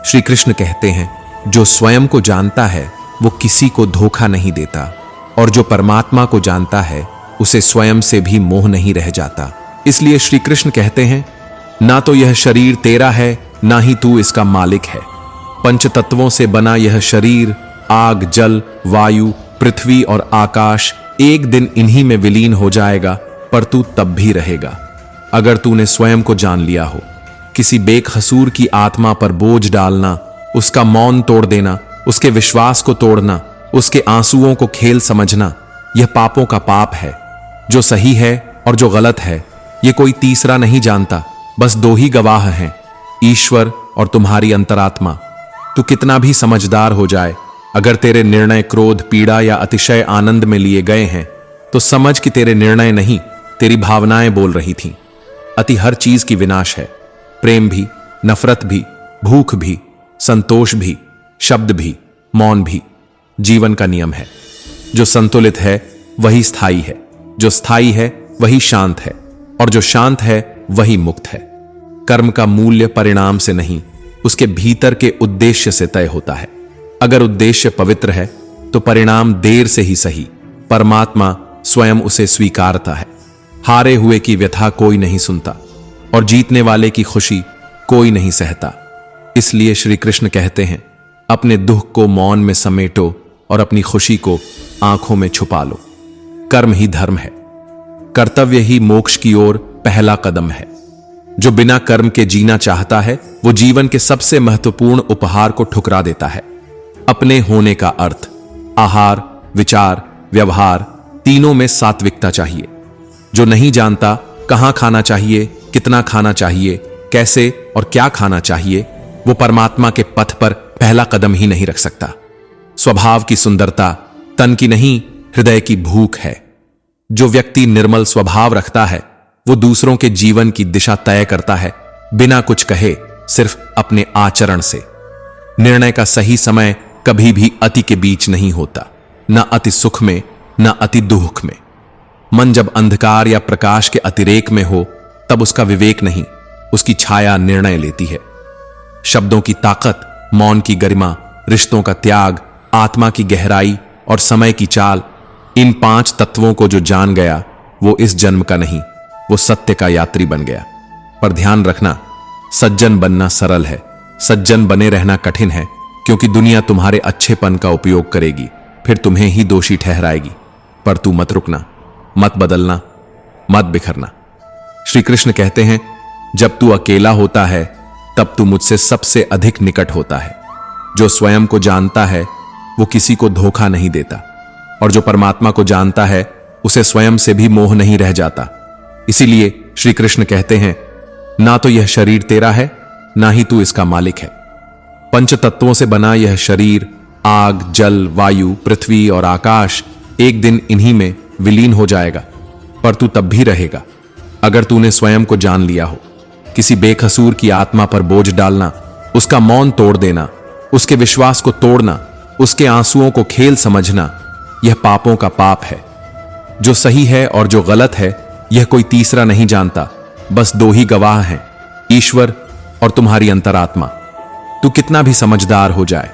S1: श्री कृष्ण कहते हैं, जो स्वयं को जानता है वो किसी को धोखा नहीं देता, और जो परमात्मा को जानता है उसे स्वयं से भी मोह नहीं रह जाता। इसलिए श्री कृष्ण कहते हैं, ना तो यह शरीर तेरा है, ना ही तू इसका मालिक है। पंच तत्वों से बना यह शरीर, आग, जल, वायु, पृथ्वी और आकाश एक दिन इन्हीं में विलीन हो जाएगा, पर तू तब भी रहेगा। अगर तूने स्वयं को जान लिया हो। किसी बेकसूर की आत्मा पर बोझ डालना, उसका मौन तोड़ देना, उसके विश्वास को तोड़ना, उसके आंसुओं को खेल समझना, यह पापों का पाप है। जो सही है और जो गलत है ये कोई तीसरा नहीं जानता, बस दो ही गवाह हैं, ईश्वर और तुम्हारी अंतरात्मा। तू कितना भी समझदार हो जाए, अगर तेरे निर्णय क्रोध, पीड़ा या अतिशय आनंद में लिए गए हैं, तो समझ कि तेरे निर्णय नहीं, तेरी भावनाएं बोल रही थीं। अति हर चीज की विनाश है, प्रेम भी, नफरत भी, भूख भी, संतोष भी, शब्द भी, मौन भी। जीवन का नियम है, जो संतुलित है वही स्थायी है, जो स्थायी है वही शांत है, और जो शांत है वही मुक्त है। कर्म का मूल्य परिणाम से नहीं, उसके भीतर के उद्देश्य से तय होता है। अगर उद्देश्य पवित्र है तो परिणाम देर से ही सही, परमात्मा स्वयं उसे स्वीकारता है। हारे हुए की व्यथा कोई नहीं सुनता और जीतने वाले की खुशी कोई नहीं सहता। इसलिए श्री कृष्ण कहते हैं, अपने दुख को मौन में समेटो और अपनी खुशी को आंखों में छुपा लो। कर्म ही धर्म है, कर्तव्य ही मोक्ष की ओर पहला कदम है। जो बिना कर्म के जीना चाहता है वो जीवन के सबसे महत्वपूर्ण उपहार को ठुकरा देता है। अपने होने का अर्थ आहार, विचार, व्यवहार तीनों में सात्विकता चाहिए। जो नहीं जानता कहां खाना चाहिए, कितना खाना चाहिए, कैसे और क्या खाना चाहिए, वो परमात्मा के पथ पर पहला कदम ही नहीं रख सकता। स्वभाव की सुंदरता तन की नहीं, हृदय की भूख है। जो व्यक्ति निर्मल स्वभाव रखता है वो दूसरों के जीवन की दिशा तय करता है, बिना कुछ कहे, सिर्फ अपने आचरण से। निर्णय का सही समय कभी भी अति के बीच नहीं होता, न अति सुख में न अति दुख में। मन जब अंधकार या प्रकाश के अतिरेक में हो तब उसका विवेक नहीं, उसकी छाया निर्णय लेती है। शब्दों की ताकत, मौन की गरिमा, रिश्तों का त्याग, आत्मा की गहराई और समय की चाल, इन 5 तत्वों को जो जान गया वो इस जन्म का नहीं, वो सत्य का यात्री बन गया। पर ध्यान रखना, सज्जन बनना सरल है, सज्जन बने रहना कठिन है, क्योंकि दुनिया तुम्हारे अच्छेपन का उपयोग करेगी, फिर तुम्हें ही दोषी ठहराएगी। पर तू मत रुकना, मत बदलना, मत बिखरना। श्री कृष्ण कहते हैं, जब तू अकेला होता है तब तू मुझसे सबसे अधिक निकट होता है। जो स्वयं को जानता है वो किसी को धोखा नहीं देता, और जो परमात्मा को जानता है उसे स्वयं से भी मोह नहीं रह जाता। इसीलिए श्री कृष्ण कहते हैं, ना तो यह शरीर तेरा है, ना ही तू इसका मालिक है। पंच तत्वों से बना यह शरीर, आग, जल, वायु, पृथ्वी और आकाश, एक दिन इन्हीं में विलीन हो जाएगा, पर तू तब भी रहेगा अगर तूने स्वयं को जान लिया हो। किसी बेकसूर की आत्मा पर बोझ डालना, उसका मौन तोड़ देना, उसके विश्वास को तोड़ना, उसके आंसुओं को खेल समझना, यह पापों का पाप है। जो सही है और जो गलत है यह कोई तीसरा नहीं जानता, बस 2 ही गवाह हैं, ईश्वर और तुम्हारी अंतरात्मा। तू कितना भी समझदार हो जाए,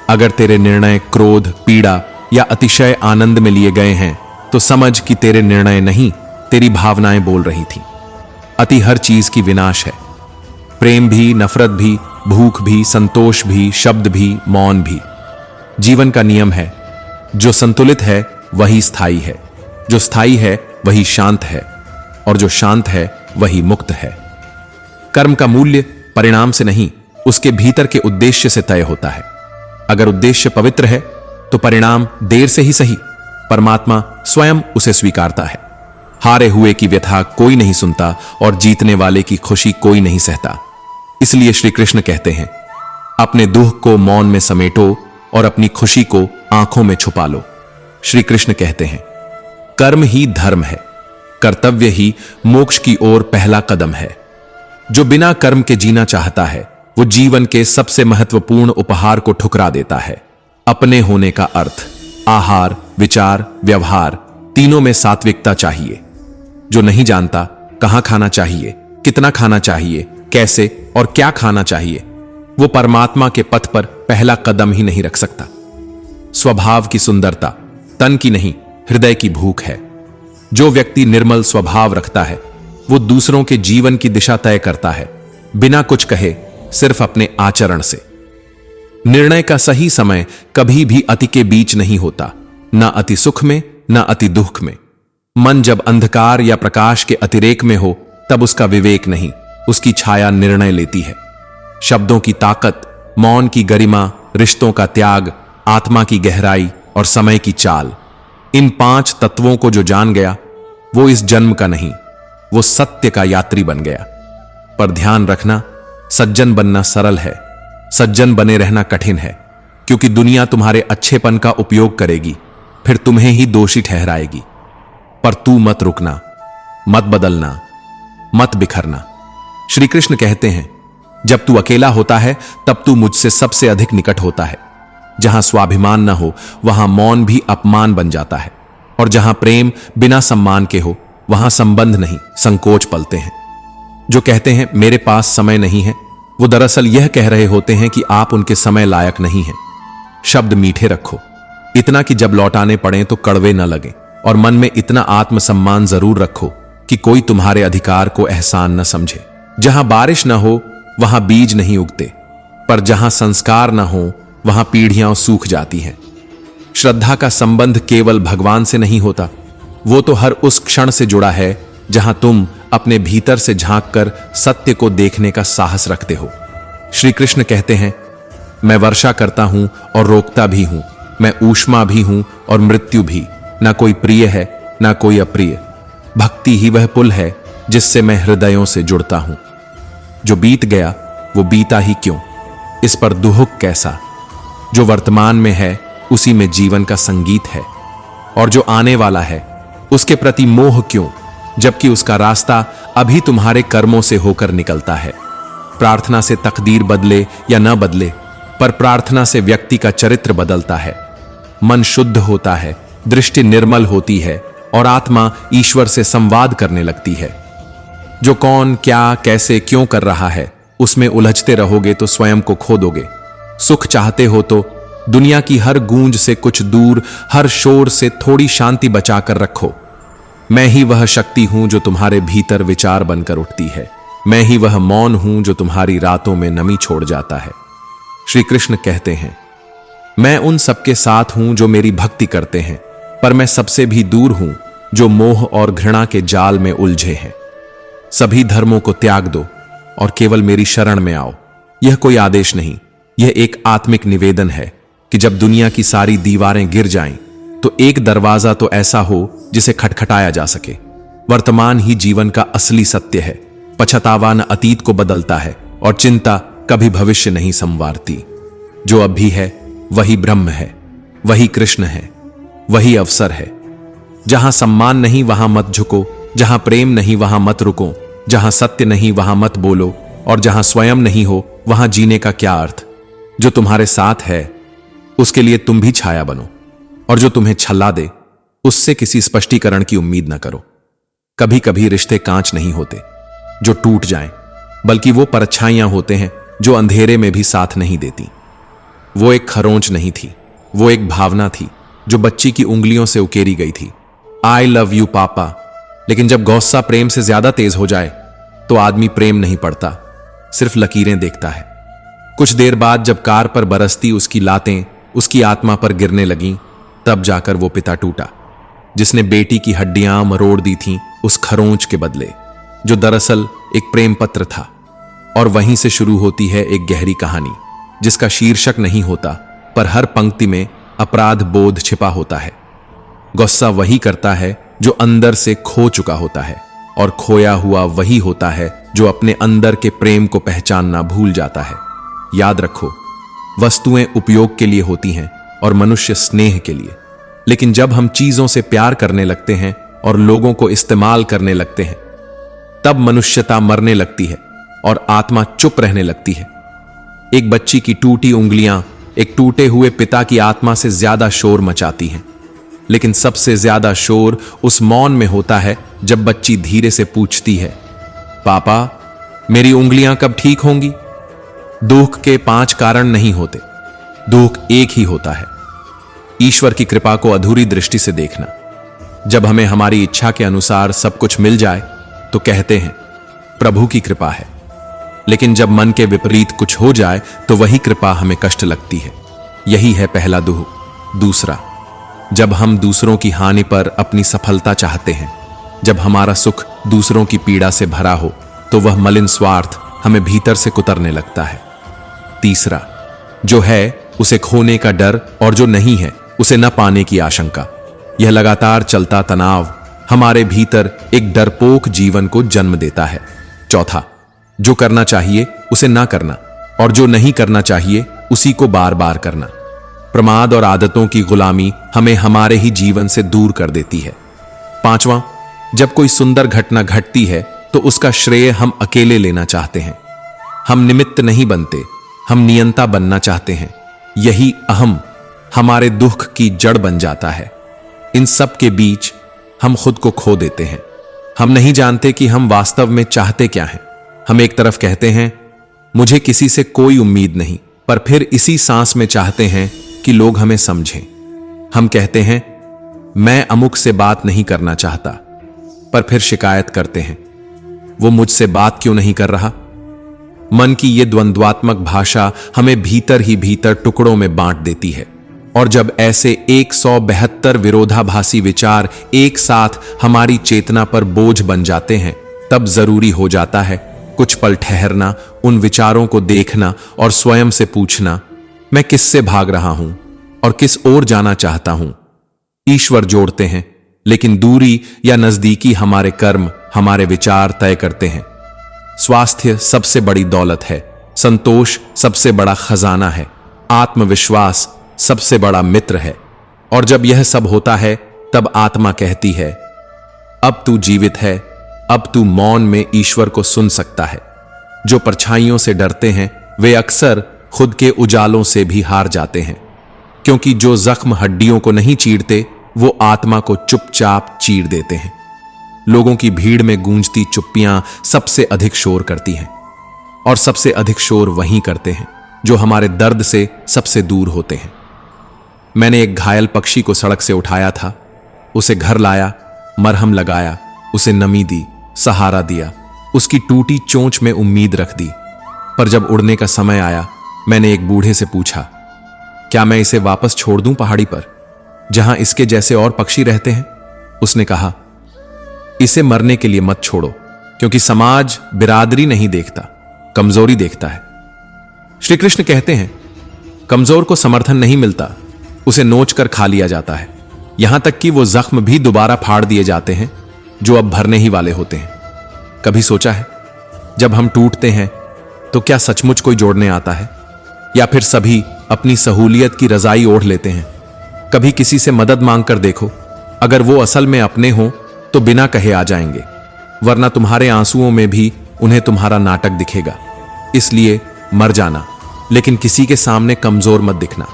S1: अगर तेरे निर्णय क्रोध, पीड़ा या अतिशय आनंद में लिए गए हैं तो समझ कि तेरे निर्णय नहीं, तेरी भावनाएं बोल रही थी। अति हर चीज की विनाश है, प्रेम भी, नफरत भी, भूख भी, संतोष भी, शब्द भी, मौन भी। जीवन का नियम है, जो संतुलित है वही स्थायी है, जो स्थायी है वही शांत है, और जो शांत है वही मुक्त है। कर्म का मूल्य परिणाम से नहीं, उसके भीतर के उद्देश्य से तय होता है। अगर उद्देश्य पवित्र है तो परिणाम देर से ही सही, परमात्मा स्वयं उसे स्वीकारता है। हारे हुए की व्यथा कोई नहीं सुनता और जीतने वाले की खुशी कोई नहीं सहता। इसलिए श्री कृष्ण कहते हैं, अपने दुख को मौन में समेटो और अपनी खुशी को आंखों में छुपा लो। श्री कृष्ण कहते हैं, कर्म ही धर्म है, कर्तव्य ही मोक्ष की ओर पहला कदम है। जो बिना कर्म के जीना चाहता है वो जीवन के सबसे महत्वपूर्ण उपहार को ठुकरा देता है। अपने होने का अर्थ आहार, विचार, व्यवहार तीनों में सात्विकता चाहिए। जो नहीं जानता कहां खाना चाहिए, कितना खाना चाहिए, कैसे और क्या खाना चाहिए, वो परमात्मा के पथ पर पहला कदम ही नहीं रख सकता। स्वभाव की सुंदरता तन की नहीं, हृदय की भूख है। जो व्यक्ति निर्मल स्वभाव रखता है वो दूसरों के जीवन की दिशा तय करता है, बिना कुछ कहे, सिर्फ अपने आचरण से। निर्णय का सही समय कभी भी अति के बीच नहीं होता, न अति सुख में न अति दुख में। मन जब अंधकार या प्रकाश के अतिरेक में हो तब उसका विवेक नहीं, उसकी छाया निर्णय लेती है। शब्दों की ताकत, मौन की गरिमा, रिश्तों का त्याग, आत्मा की गहराई और समय की चाल, इन 5 तत्वों को जो जान गया वो इस जन्म का नहीं, वो सत्य का यात्री बन गया। पर ध्यान रखना, सज्जन बनना सरल है, सज्जन बने रहना कठिन है, क्योंकि दुनिया तुम्हारे अच्छेपन का उपयोग करेगी, फिर तुम्हें ही दोषी ठहराएगी। पर तू मत रुकना, मत बदलना, मत बिखरना। श्री कृष्ण कहते हैं, जब तू अकेला होता है तब तू मुझसे सबसे अधिक निकट होता है। जहां स्वाभिमान न हो वहां मौन भी अपमान बन जाता है, और जहां प्रेम बिना सम्मान के हो वहां संबंध नहीं, संकोच पलते हैं। जो कहते हैं मेरे पास समय नहीं है, वो दरअसल यह कह रहे होते हैं कि आप उनके समय लायक नहीं हैं। शब्द मीठे रखो, इतना कि जब लौटाने पड़े तो कड़वे न लगें, और मन में इतना आत्मसम्मान जरूर रखो कि कोई तुम्हारे अधिकार को एहसान न समझे। जहां बारिश न हो वहां बीज नहीं उगते, पर जहां संस्कार न हो वहां पीढ़ियां सूख जाती हैं। श्रद्धा का संबंध केवल भगवान से नहीं होता, वो तो हर उस क्षण से जुड़ा है जहां तुम अपने भीतर से झांककर सत्य को देखने का साहस रखते हो। श्री कृष्ण कहते हैं, मैं वर्षा करता हूं और रोकता भी हूं, मैं ऊष्मा भी हूं और मृत्यु भी। ना कोई प्रिय है ना कोई अप्रिय, भक्ति ही वह पुल है जिससे मैं हृदयों से जुड़ता हूं। जो बीत गया वो बीता ही क्यों, इस पर दुहुक कैसा। जो वर्तमान में है उसी में जीवन का संगीत है, और जो आने वाला है उसके प्रति मोह क्यों, जबकि उसका रास्ता अभी तुम्हारे कर्मों से होकर निकलता है। प्रार्थना से तकदीर बदले या न बदले, पर प्रार्थना से व्यक्ति का चरित्र बदलता है। मन शुद्ध होता है, दृष्टि निर्मल होती है और आत्मा ईश्वर से संवाद करने लगती है। जो कौन क्या कैसे क्यों कर रहा है उसमें उलझते रहोगे तो स्वयं को खो दोगे। सुख चाहते हो तो दुनिया की हर गूंज से कुछ दूर, हर शोर से थोड़ी शांति बचाकर रखो। मैं ही वह शक्ति हूं जो तुम्हारे भीतर विचार बनकर उठती है, मैं ही वह मौन हूं जो तुम्हारी रातों में नमी छोड़ जाता है। श्री कृष्ण कहते हैं, मैं उन सबके साथ हूं जो मेरी भक्ति करते हैं, पर मैं सबसे भी दूर हूं जो मोह और घृणा के जाल में उलझे हैं। सभी धर्मों को त्याग दो और केवल मेरी शरण में आओ। यह कोई आदेश नहीं, यह एक आत्मिक निवेदन है कि जब दुनिया की सारी दीवारें गिर जाएं, तो एक दरवाजा तो ऐसा हो जिसे खटखटाया जा सके। वर्तमान ही जीवन का असली सत्य है। पछतावा न अतीत को बदलता है और चिंता कभी भविष्य नहीं संवारती। जो अब भी है वही ब्रह्म है, वही कृष्ण है, वही अवसर है। जहां सम्मान नहीं वहां मत झुको, जहां प्रेम नहीं वहां मत रुको, जहां सत्य नहीं वहां मत बोलो, और जहां स्वयं नहीं हो वहां जीने का क्या अर्थ। जो तुम्हारे साथ है उसके लिए तुम भी छाया बनो, और जो तुम्हें छल्ला दे उससे किसी स्पष्टीकरण की उम्मीद न करो। कभी कभी रिश्ते कांच नहीं होते जो टूट जाएं, बल्कि वो परछाइयां होते हैं जो अंधेरे में भी साथ नहीं देती। वो एक खरोंच नहीं थी, वो एक भावना थी जो बच्ची की उंगलियों से उकेरी गई थी। आई लव यू पापा। लेकिन जब गुस्सा प्रेम से ज्यादा तेज हो जाए तो आदमी प्रेम नहीं पड़ता, सिर्फ लकीरें देखता है। कुछ देर बाद जब कार पर बरसती उसकी लातें उसकी आत्मा पर गिरने लगीं, तब जाकर वो पिता टूटा जिसने बेटी की हड्डियां मरोड़ दी थीं उस खरोंच के बदले, जो दरअसल एक प्रेम पत्र था। और वहीं से शुरू होती है एक गहरी कहानी जिसका शीर्षक नहीं होता, पर हर पंक्ति में अपराध बोध छिपा होता है। गुस्सा वही करता है जो अंदर से खो चुका होता है, और खोया हुआ वही होता है जो अपने अंदर के प्रेम को पहचानना भूल जाता है। याद रखो, वस्तुएं उपयोग के लिए होती हैं और मनुष्य स्नेह के लिए। लेकिन जब हम चीजों से प्यार करने लगते हैं और लोगों को इस्तेमाल करने लगते हैं, तब मनुष्यता मरने लगती है और आत्मा चुप रहने लगती है। एक बच्ची की टूटी उंगलियां एक टूटे हुए पिता की आत्मा से ज्यादा शोर मचाती हैं। लेकिन सबसे ज्यादा शोर उस मौन में होता है जब बच्ची धीरे से पूछती है, पापा मेरी उंगलियां कब ठीक होंगी। दुख के 5 कारण नहीं होते, दुख एक ही होता है, ईश्वर की कृपा को अधूरी दृष्टि से देखना। जब हमें हमारी इच्छा के अनुसार सब कुछ मिल जाए तो कहते हैं प्रभु की कृपा है, लेकिन जब मन के विपरीत कुछ हो जाए तो वही कृपा हमें कष्ट लगती है। यही है पहला दुख। दूसरा, जब हम दूसरों की हानि पर अपनी सफलता चाहते हैं, जब हमारा सुख दूसरों की पीड़ा से भरा हो, तो वह मलिन स्वार्थ हमें भीतर से कुतरने लगता है। तीसरा, जो है उसे खोने का डर, और जो नहीं है उसे न पाने की आशंका। यह लगातार चलता तनाव हमारे भीतर एक डरपोक जीवन को जन्म देता है। चौथा, जो करना चाहिए उसे ना करना, और जो नहीं करना चाहिए उसी को बार बार करना। प्रमाद और आदतों की गुलामी हमें हमारे ही जीवन से दूर कर देती है। पांचवां, जब कोई सुंदर घटना घटती है तो उसका श्रेय हम अकेले लेना चाहते हैं। हम निमित्त नहीं बनते, हम नियंता बनना चाहते हैं। यही अहम हमारे दुख की जड़ बन जाता है। इन सब के बीच हम खुद को खो देते हैं। हम नहीं जानते कि हम वास्तव में चाहते क्या हैं। हम एक तरफ कहते हैं मुझे किसी से कोई उम्मीद नहीं, पर फिर इसी सांस में चाहते हैं कि लोग हमें समझें। हम कहते हैं मैं अमुक से बात नहीं करना चाहता, पर फिर शिकायत करते हैं वो मुझसे बात क्यों नहीं कर रहा। मन की ये द्वंद्वात्मक भाषा हमें भीतर ही भीतर टुकड़ों में बांट देती है, और जब ऐसे 172 विरोधाभासी विचार एक साथ हमारी चेतना पर बोझ बन जाते हैं, तब जरूरी हो जाता है कुछ पल ठहरना, उन विचारों को देखना और स्वयं से पूछना, मैं किससे भाग रहा हूं और किस ओर जाना चाहता हूं। ईश्वर जोड़ते हैं, लेकिन दूरी या नजदीकी हमारे कर्म, हमारे विचार तय करते हैं। स्वास्थ्य सबसे बड़ी दौलत है, संतोष सबसे बड़ा खजाना है, आत्मविश्वास सबसे बड़ा मित्र है। और जब यह सब होता है, तब आत्मा कहती है अब तू जीवित है, अब तू मौन में ईश्वर को सुन सकता है। जो परछाइयों से डरते हैं वे अक्सर खुद के उजालों से भी हार जाते हैं, क्योंकि जो जख्म हड्डियों को नहीं चीरते वो आत्मा को चुपचाप चीर देते हैं। लोगों की भीड़ में गूंजती चुप्पियां सबसे अधिक शोर करती हैं, और सबसे अधिक शोर वहीं करते हैं जो हमारे दर्द से सबसे दूर होते हैं। मैंने एक घायल पक्षी को सड़क से उठाया था, उसे घर लाया, मरहम लगाया, उसे नमी दी, सहारा दिया, उसकी टूटी चोंच में उम्मीद रख दी। पर जब उड़ने का समय आया, मैंने एक बूढ़े से पूछा, क्या मैं इसे वापस छोड़ दूं पहाड़ी पर, जहां इसके जैसे और पक्षी रहते हैं? उसने कहा, इसे मरने के लिए मत छोड़ो, क्योंकि समाज बिरादरी नहीं देखता, कमजोरी देखता है। श्री कृष्ण कहते हैं, कमजोर को समर्थन नहीं मिलता, उसे नोच कर खा लिया जाता है। यहां तक कि वो जख्म भी दोबारा फाड़ दिए जाते हैं जो अब भरने ही वाले होते हैं। कभी सोचा है, जब हम टूटते हैं तो क्या सचमुच कोई जोड़ने आता है, या फिर सभी अपनी सहूलियत की रजाई ओढ़ लेते हैं? कभी किसी से मदद मांग कर देखो, अगर वो असल में अपने हों तो बिना कहे आ जाएंगे, वरना तुम्हारे आंसुओं में भी उन्हें तुम्हारा नाटक दिखेगा। इसलिए मर जाना, लेकिन किसी के सामने कमजोर मत दिखना,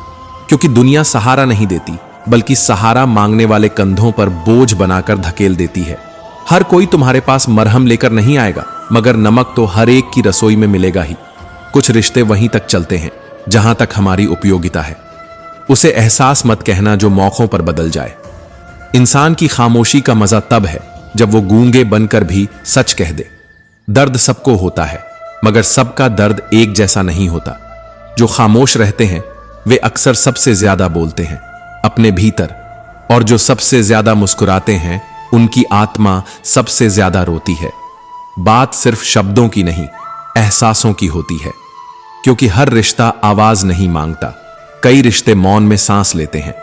S1: क्योंकि दुनिया सहारा नहीं देती, बल्कि सहारा मांगने वाले कंधों पर बोझ बनाकर धकेल देती है। हर कोई तुम्हारे पास मरहम लेकर नहीं आएगा, मगर नमक तो हर एक की रसोई में मिलेगा ही। कुछ रिश्ते वहीं तक चलते हैं जहां तक हमारी उपयोगिता है। उसे एहसास मत कहना जो मौकों पर बदल जाए। इंसान की खामोशी का मजा तब है जब वो गूंगे बनकर भी सच कह दे। दर्द सबको होता है, मगर सबका दर्द एक जैसा नहीं होता। जो खामोश रहते हैं वे अक्सर सबसे ज्यादा बोलते हैं अपने भीतर, और जो सबसे ज्यादा मुस्कुराते हैं उनकी आत्मा सबसे ज्यादा रोती है। बात सिर्फ शब्दों की नहीं, एहसासों की होती है, क्योंकि हर रिश्ता आवाज नहीं मांगता। कई रिश्ते मौन में सांस लेते हैं,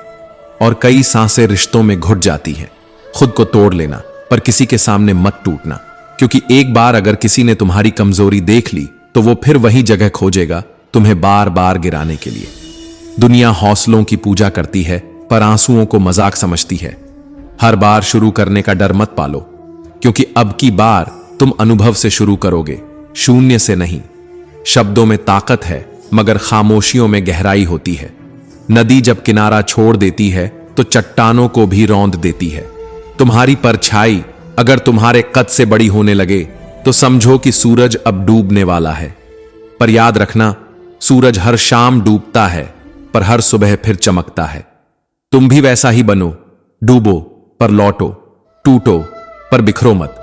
S1: और कई सांसें रिश्तों में घुट जाती हैं। खुद को तोड़ लेना, पर किसी के सामने मत टूटना, क्योंकि एक बार अगर किसी ने तुम्हारी कमजोरी देख ली तो वो फिर वही जगह खोजेगा तुम्हें बार बार गिराने के लिए। दुनिया हौसलों की पूजा करती है, पर आंसुओं को मजाक समझती है। हर बार शुरू करने का डर मत पालो, क्योंकि अब की बार तुम अनुभव से शुरू करोगे, शून्य से नहीं। शब्दों में ताकत है, मगर खामोशियों में गहराई होती है। नदी जब किनारा छोड़ देती है तो चट्टानों को भी रौंद देती है। तुम्हारी परछाई अगर तुम्हारे कद से बड़ी होने लगे तो समझो कि सूरज अब डूबने वाला है। पर याद रखना, सूरज हर शाम डूबता है, पर हर सुबह फिर चमकता है। तुम भी वैसा ही बनो, डूबो पर लौटो, टूटो पर बिखरो मत,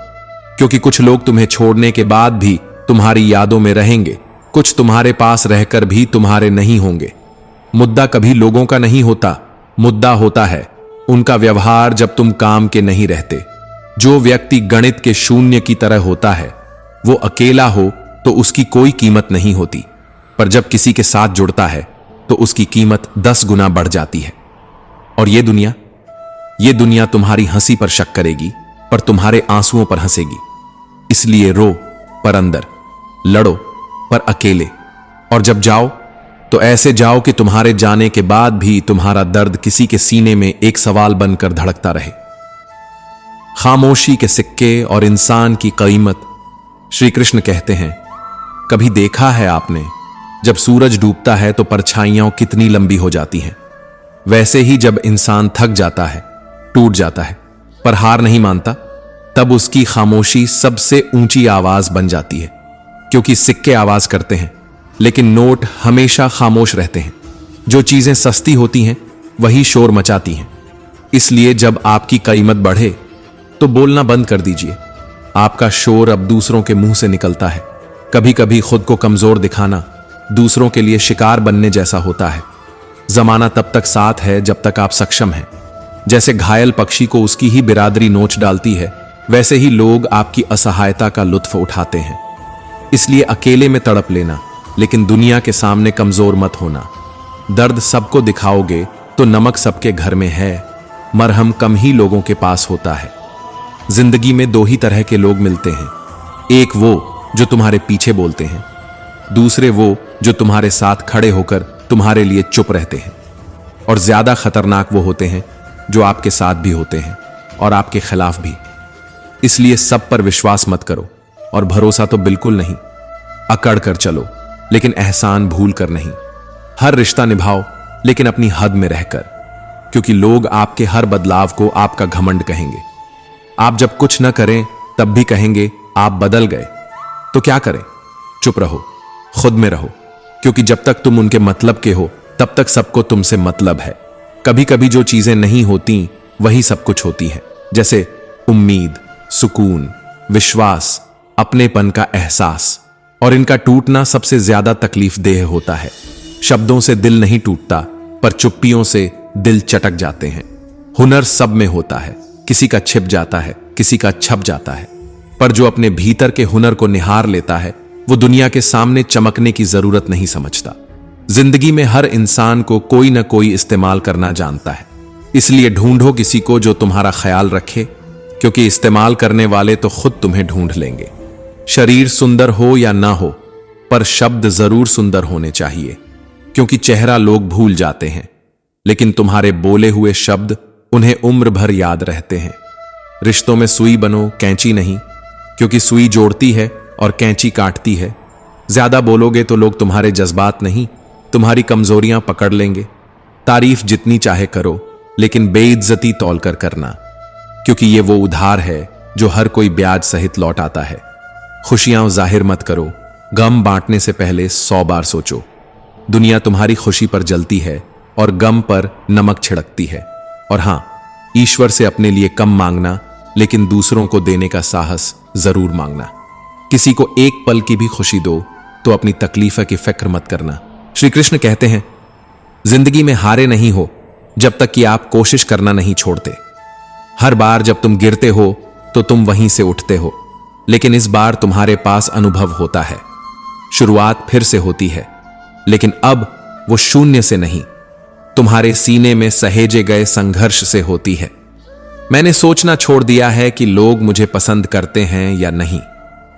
S1: क्योंकि कुछ लोग तुम्हें छोड़ने के बाद भी तुम्हारी यादों में रहेंगे, कुछ तुम्हारे पास रहकर भी तुम्हारे नहीं होंगे। मुद्दा कभी लोगों का नहीं होता, मुद्दा होता है उनका व्यवहार जब तुम काम के नहीं रहते। जो व्यक्ति गणित के शून्य की तरह होता है, वो अकेला हो तो उसकी कोई कीमत नहीं होती, पर जब किसी के साथ जुड़ता है तो उसकी कीमत 10 गुना बढ़ जाती है। और ये दुनिया तुम्हारी हंसी पर शक करेगी, पर तुम्हारे आंसुओं पर हंसेगी। इसलिए रो पर अंदर, लड़ो पर अकेले, और जब जाओ तो ऐसे जाओ कि तुम्हारे जाने के बाद भी तुम्हारा दर्द किसी के सीने में एक सवाल बनकर धड़कता रहे। खामोशी के सिक्के और इंसान की कीमत। श्री कृष्ण कहते हैं, कभी देखा है आपने, जब सूरज डूबता है तो परछाइयां कितनी लंबी हो जाती हैं। वैसे ही जब इंसान थक जाता है, टूट जाता है, पर हार नहीं मानता, तब उसकी खामोशी सबसे ऊंची आवाज बन जाती है। क्योंकि सिक्के आवाज करते हैं, लेकिन नोट हमेशा खामोश रहते हैं। जो चीजें सस्ती होती हैं वही शोर मचाती हैं। इसलिए जब आपकी कीमत बढ़े तो बोलना बंद कर दीजिए। आपका शोर अब दूसरों के मुंह से निकलता है। कभी कभी खुद को कमजोर दिखाना दूसरों के लिए शिकार बनने जैसा होता है। जमाना तब तक साथ है जब तक आप सक्षम हैं। जैसे घायल पक्षी को उसकी ही बिरादरी नोच डालती है, वैसे ही लोग आपकी असहायता का लुत्फ उठाते हैं। इसलिए अकेले में तड़प लेना, लेकिन दुनिया के सामने कमजोर मत होना। दर्द सबको दिखाओगे तो नमक सबके घर में है, मरहम कम ही लोगों के पास होता है। जिंदगी में दो ही तरह के लोग मिलते हैं, एक वो जो तुम्हारे पीछे बोलते हैं, दूसरे वो जो तुम्हारे साथ खड़े होकर तुम्हारे लिए चुप रहते हैं। और ज्यादा खतरनाक वो होते हैं जो आपके साथ भी होते हैं और आपके खिलाफ भी। इसलिए सब पर विश्वास मत करो और भरोसा तो बिल्कुल नहीं। अकड़ कर चलो लेकिन एहसान भूल कर नहीं। हर रिश्ता निभाओ लेकिन अपनी हद में रहकर, क्योंकि लोग आपके हर बदलाव को आपका घमंड कहेंगे। आप जब कुछ न करें तब भी कहेंगे आप बदल गए। तो क्या करें? चुप रहो, खुद में रहो, क्योंकि जब तक तुम उनके मतलब के हो तब तक सबको तुमसे मतलब है। कभी कभी जो चीजें नहीं होती वही सब कुछ होती है, जैसे उम्मीद, सुकून, विश्वास, अपनेपन का एहसास। और इनका टूटना सबसे ज्यादा तकलीफदेह होता है। शब्दों से दिल नहीं टूटता, पर चुप्पियों से दिल चटक जाते हैं। हुनर सब में होता है, किसी का छिप जाता है, किसी का छप जाता है, पर जो अपने भीतर के हुनर को निहार लेता है वो दुनिया के सामने चमकने की जरूरत नहीं समझता। जिंदगी में हर इंसान को कोई ना कोई इस्तेमाल करना जानता है, इसलिए ढूंढो किसी को जो तुम्हारा ख्याल रखे, क्योंकि इस्तेमाल करने वाले तो खुद तुम्हें ढूंढ लेंगे। शरीर सुंदर हो या ना हो, पर शब्द जरूर सुंदर होने चाहिए, क्योंकि चेहरा लोग भूल जाते हैं, लेकिन तुम्हारे बोले हुए शब्द उन्हें उम्र भर याद रहते हैं। रिश्तों में सुई बनो, कैंची नहीं, क्योंकि सुई जोड़ती है और कैंची काटती है। ज्यादा बोलोगे तो लोग तुम्हारे जज्बात नहीं, तुम्हारी कमजोरियां पकड़ लेंगे। तारीफ जितनी चाहे करो, लेकिन बेइज्जती तौल कर करना, क्योंकि ये वो उधार है जो हर कोई ब्याज सहित लौट आता है। खुशियां जाहिर मत करो, गम बांटने से पहले 100 बार सोचो। दुनिया तुम्हारी खुशी पर जलती है और गम पर नमक छिड़कती है। और हां, ईश्वर से अपने लिए कम मांगना, लेकिन दूसरों को देने का साहस जरूर मांगना। किसी को एक पल की भी खुशी दो तो अपनी तकलीफ की फिक्र मत करना। श्री कृष्ण कहते हैं, जिंदगी में हारे नहीं हो जब तक कि आप कोशिश करना नहीं छोड़ते। हर बार जब तुम गिरते हो तो तुम वहीं से उठते हो, लेकिन इस बार तुम्हारे पास अनुभव होता है। शुरुआत फिर से होती है, लेकिन अब वो शून्य से नहीं, तुम्हारे सीने में सहेजे गए संघर्ष से होती है। मैंने सोचना छोड़ दिया है कि लोग मुझे पसंद करते हैं या नहीं,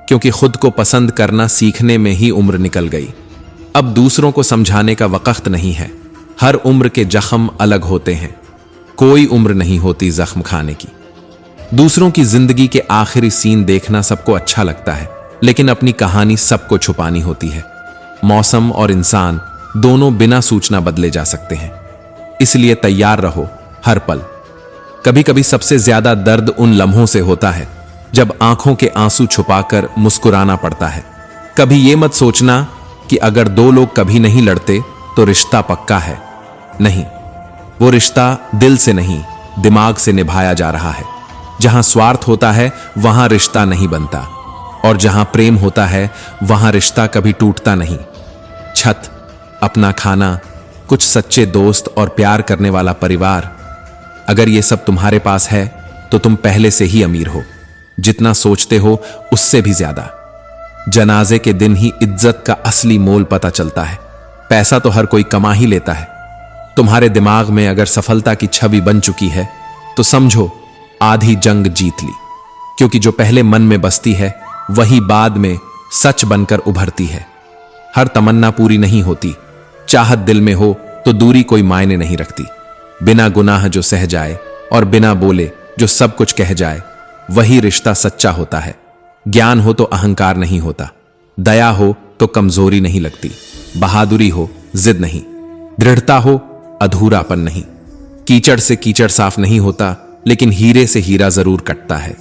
S1: क्योंकि खुद को पसंद करना सीखने में ही उम्र निकल गई। अब दूसरों को समझाने का वक्त नहीं है। हर उम्र के जख्म अलग होते हैं, कोई उम्र नहीं होती जख्म खाने की। दूसरों की जिंदगी के आखिरी सीन देखना सबको अच्छा लगता है, लेकिन अपनी कहानी सबको छुपानी होती है। मौसम और इंसान दोनों बिना सूचना बदले जा सकते हैं, इसलिए तैयार रहो हर पल। कभी कभी सबसे ज्यादा दर्द उन लम्हों से होता है जब आंखों के आंसू छुपाकर मुस्कुराना पड़ता है। कभी यह मत सोचना कि अगर दो लोग कभी नहीं लड़ते तो रिश्ता पक्का है। नहीं, वो रिश्ता दिल से नहीं, दिमाग से निभाया जा रहा है। जहां स्वार्थ होता है वहां रिश्ता नहीं बनता, और जहां प्रेम होता है वहां रिश्ता कभी टूटता नहीं। छत, अपना खाना, कुछ सच्चे दोस्त और प्यार करने वाला परिवार, अगर ये सब तुम्हारे पास है तो तुम पहले से ही अमीर हो। जितना सोचते हो उससे भी ज्यादा। जनाजे के दिन ही इज्जत का असली मोल पता चलता है। पैसा तो हर कोई कमा ही लेता है। तुम्हारे दिमाग में अगर सफलता की छवि बन चुकी है तो समझो आधी जंग जीत ली, क्योंकि जो पहले मन में बसती है वही बाद में सच बनकर उभरती है। हर तमन्ना पूरी नहीं होती। चाहत दिल में हो तो दूरी कोई मायने नहीं रखती। बिना गुनाह जो सह जाए और बिना बोले जो सब कुछ कह जाए, वही रिश्ता सच्चा होता है। ज्ञान हो तो अहंकार नहीं होता, दया हो तो कमजोरी नहीं लगती, बहादुरी हो जिद नहीं, दृढ़ता हो अधूरापन नहीं। कीचड़ से कीचड़ साफ नहीं होता, लेकिन हीरे से हीरा जरूर कटता है।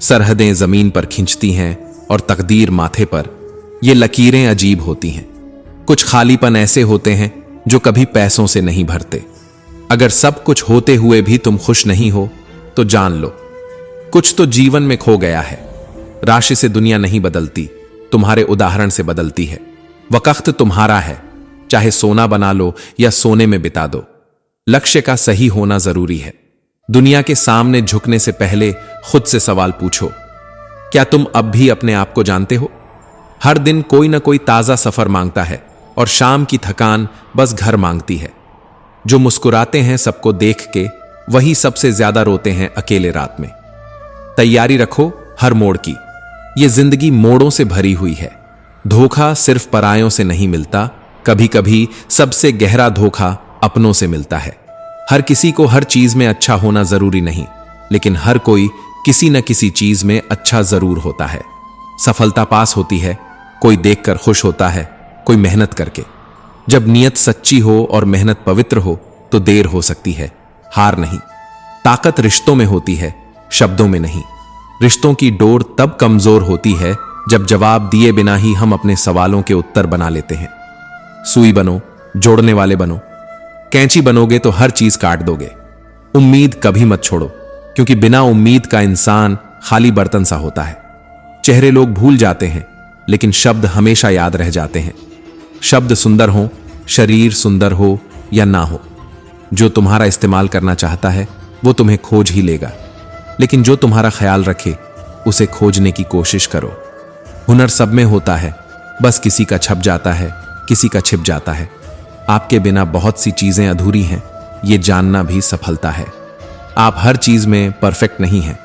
S1: सरहदें जमीन पर खिंचती हैं और तकदीर माथे पर। ये लकीरें अजीब होती हैं। कुछ खालीपन ऐसे होते हैं जो कभी पैसों से नहीं भरते। अगर सब कुछ होते हुए भी तुम खुश नहीं हो तो जान लो कुछ तो जीवन में खो गया है। राशि से दुनिया नहीं बदलती, तुम्हारे उदाहरण से बदलती है। वक्त तुम्हारा है, चाहे सोना बना लो या सोने में बिता दो। लक्ष्य का सही होना जरूरी है। दुनिया के सामने झुकने से पहले खुद से सवाल पूछो, क्या तुम अब भी अपने आप को जानते हो? हर दिन कोई ना कोई ताजा सफर मांगता है और शाम की थकान बस घर मांगती है। जो मुस्कुराते हैं सबको देख के, वही सबसे ज्यादा रोते हैं अकेले रात में। तैयारी रखो हर मोड़ की, ये जिंदगी मोड़ों से भरी हुई है। धोखा सिर्फ परायों से नहीं मिलता, कभी कभी सबसे गहरा धोखा अपनों से मिलता है। हर किसी को हर चीज में अच्छा होना जरूरी नहीं, लेकिन हर कोई किसी न किसी चीज में अच्छा जरूर होता है। सफलता पास होती है, कोई देखकर खुश होता है, कोई मेहनत करके। जब नीयत सच्ची हो और मेहनत पवित्र हो तो देर हो सकती है, हार नहीं। ताकत रिश्तों में होती है, शब्दों में नहीं। रिश्तों की डोर तब कमजोर होती है जब जवाब दिए बिना ही हम अपने सवालों के उत्तर बना लेते हैं। सुई बनो, जोड़ने वाले बनो। कैंची बनोगे तो हर चीज काट दोगे। उम्मीद कभी मत छोड़ो, क्योंकि बिना उम्मीद का इंसान खाली बर्तन सा होता है। चेहरे लोग भूल जाते हैं, लेकिन शब्द हमेशा याद रह जाते हैं। शब्द सुंदर हो, शरीर सुंदर हो या ना हो, जो तुम्हारा इस्तेमाल करना चाहता है वो तुम्हें खोज ही लेगा। लेकिन जो तुम्हारा ख्याल रखे उसे खोजने की कोशिश करो। हुनर सब में होता है, बस किसी का छप जाता है, किसी का छिप जाता है। आपके बिना बहुत सी चीजें अधूरी हैं, ये जानना भी सफलता है। आप हर चीज में परफेक्ट नहीं हैं,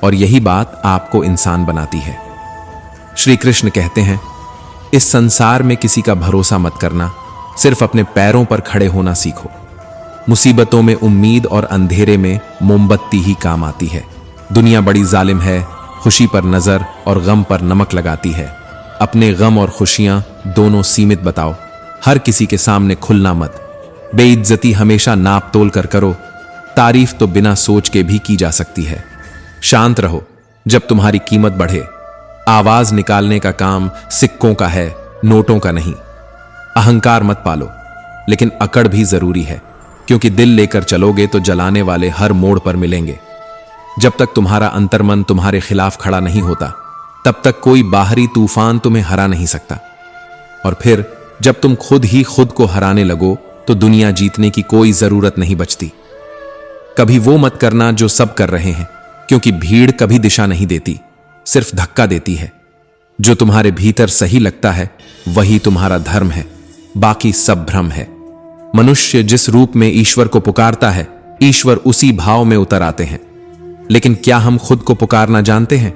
S1: और यही बात आपको इंसान बनाती है। श्री कृष्ण कहते हैं, इस संसार में किसी का भरोसा मत करना, सिर्फ अपने पैरों पर खड़े होना सीखो। मुसीबतों में उम्मीद और अंधेरे में मोमबत्ती ही काम आती है। दुनिया बड़ी जालिम है, खुशी पर नजर और गम पर नमक लगाती है। अपने गम और खुशियां दोनों सीमित बताओ, हर किसी के सामने खुलना मत। बेइज्जती हमेशा नाप तोल कर करो, तारीफ तो बिना सोच के भी की जा सकती है। शांत रहो जब तुम्हारी कीमत बढ़े। आवाज निकालने का काम सिक्कों का है, नोटों का नहीं। अहंकार मत पालो, लेकिन अकड़ भी जरूरी है, क्योंकि दिल लेकर चलोगे तो जलाने वाले हर मोड़ पर मिलेंगे। जब तक तुम्हारा अंतर्मन तुम्हारे खिलाफ खड़ा नहीं होता, तब तक कोई बाहरी तूफान तुम्हें हरा नहीं सकता। और फिर जब तुम खुद ही खुद को हराने लगो तो दुनिया जीतने की कोई जरूरत नहीं बचती। कभी वो मत करना जो सब कर रहे हैं, क्योंकि भीड़ कभी दिशा नहीं देती, सिर्फ धक्का देती है। जो तुम्हारे भीतर सही लगता है वही तुम्हारा धर्म है, बाकी सब भ्रम है। मनुष्य जिस रूप में ईश्वर को पुकारता है, ईश्वर उसी भाव में उतर आते हैं। लेकिन क्या हम खुद को पुकारना जानते हैं?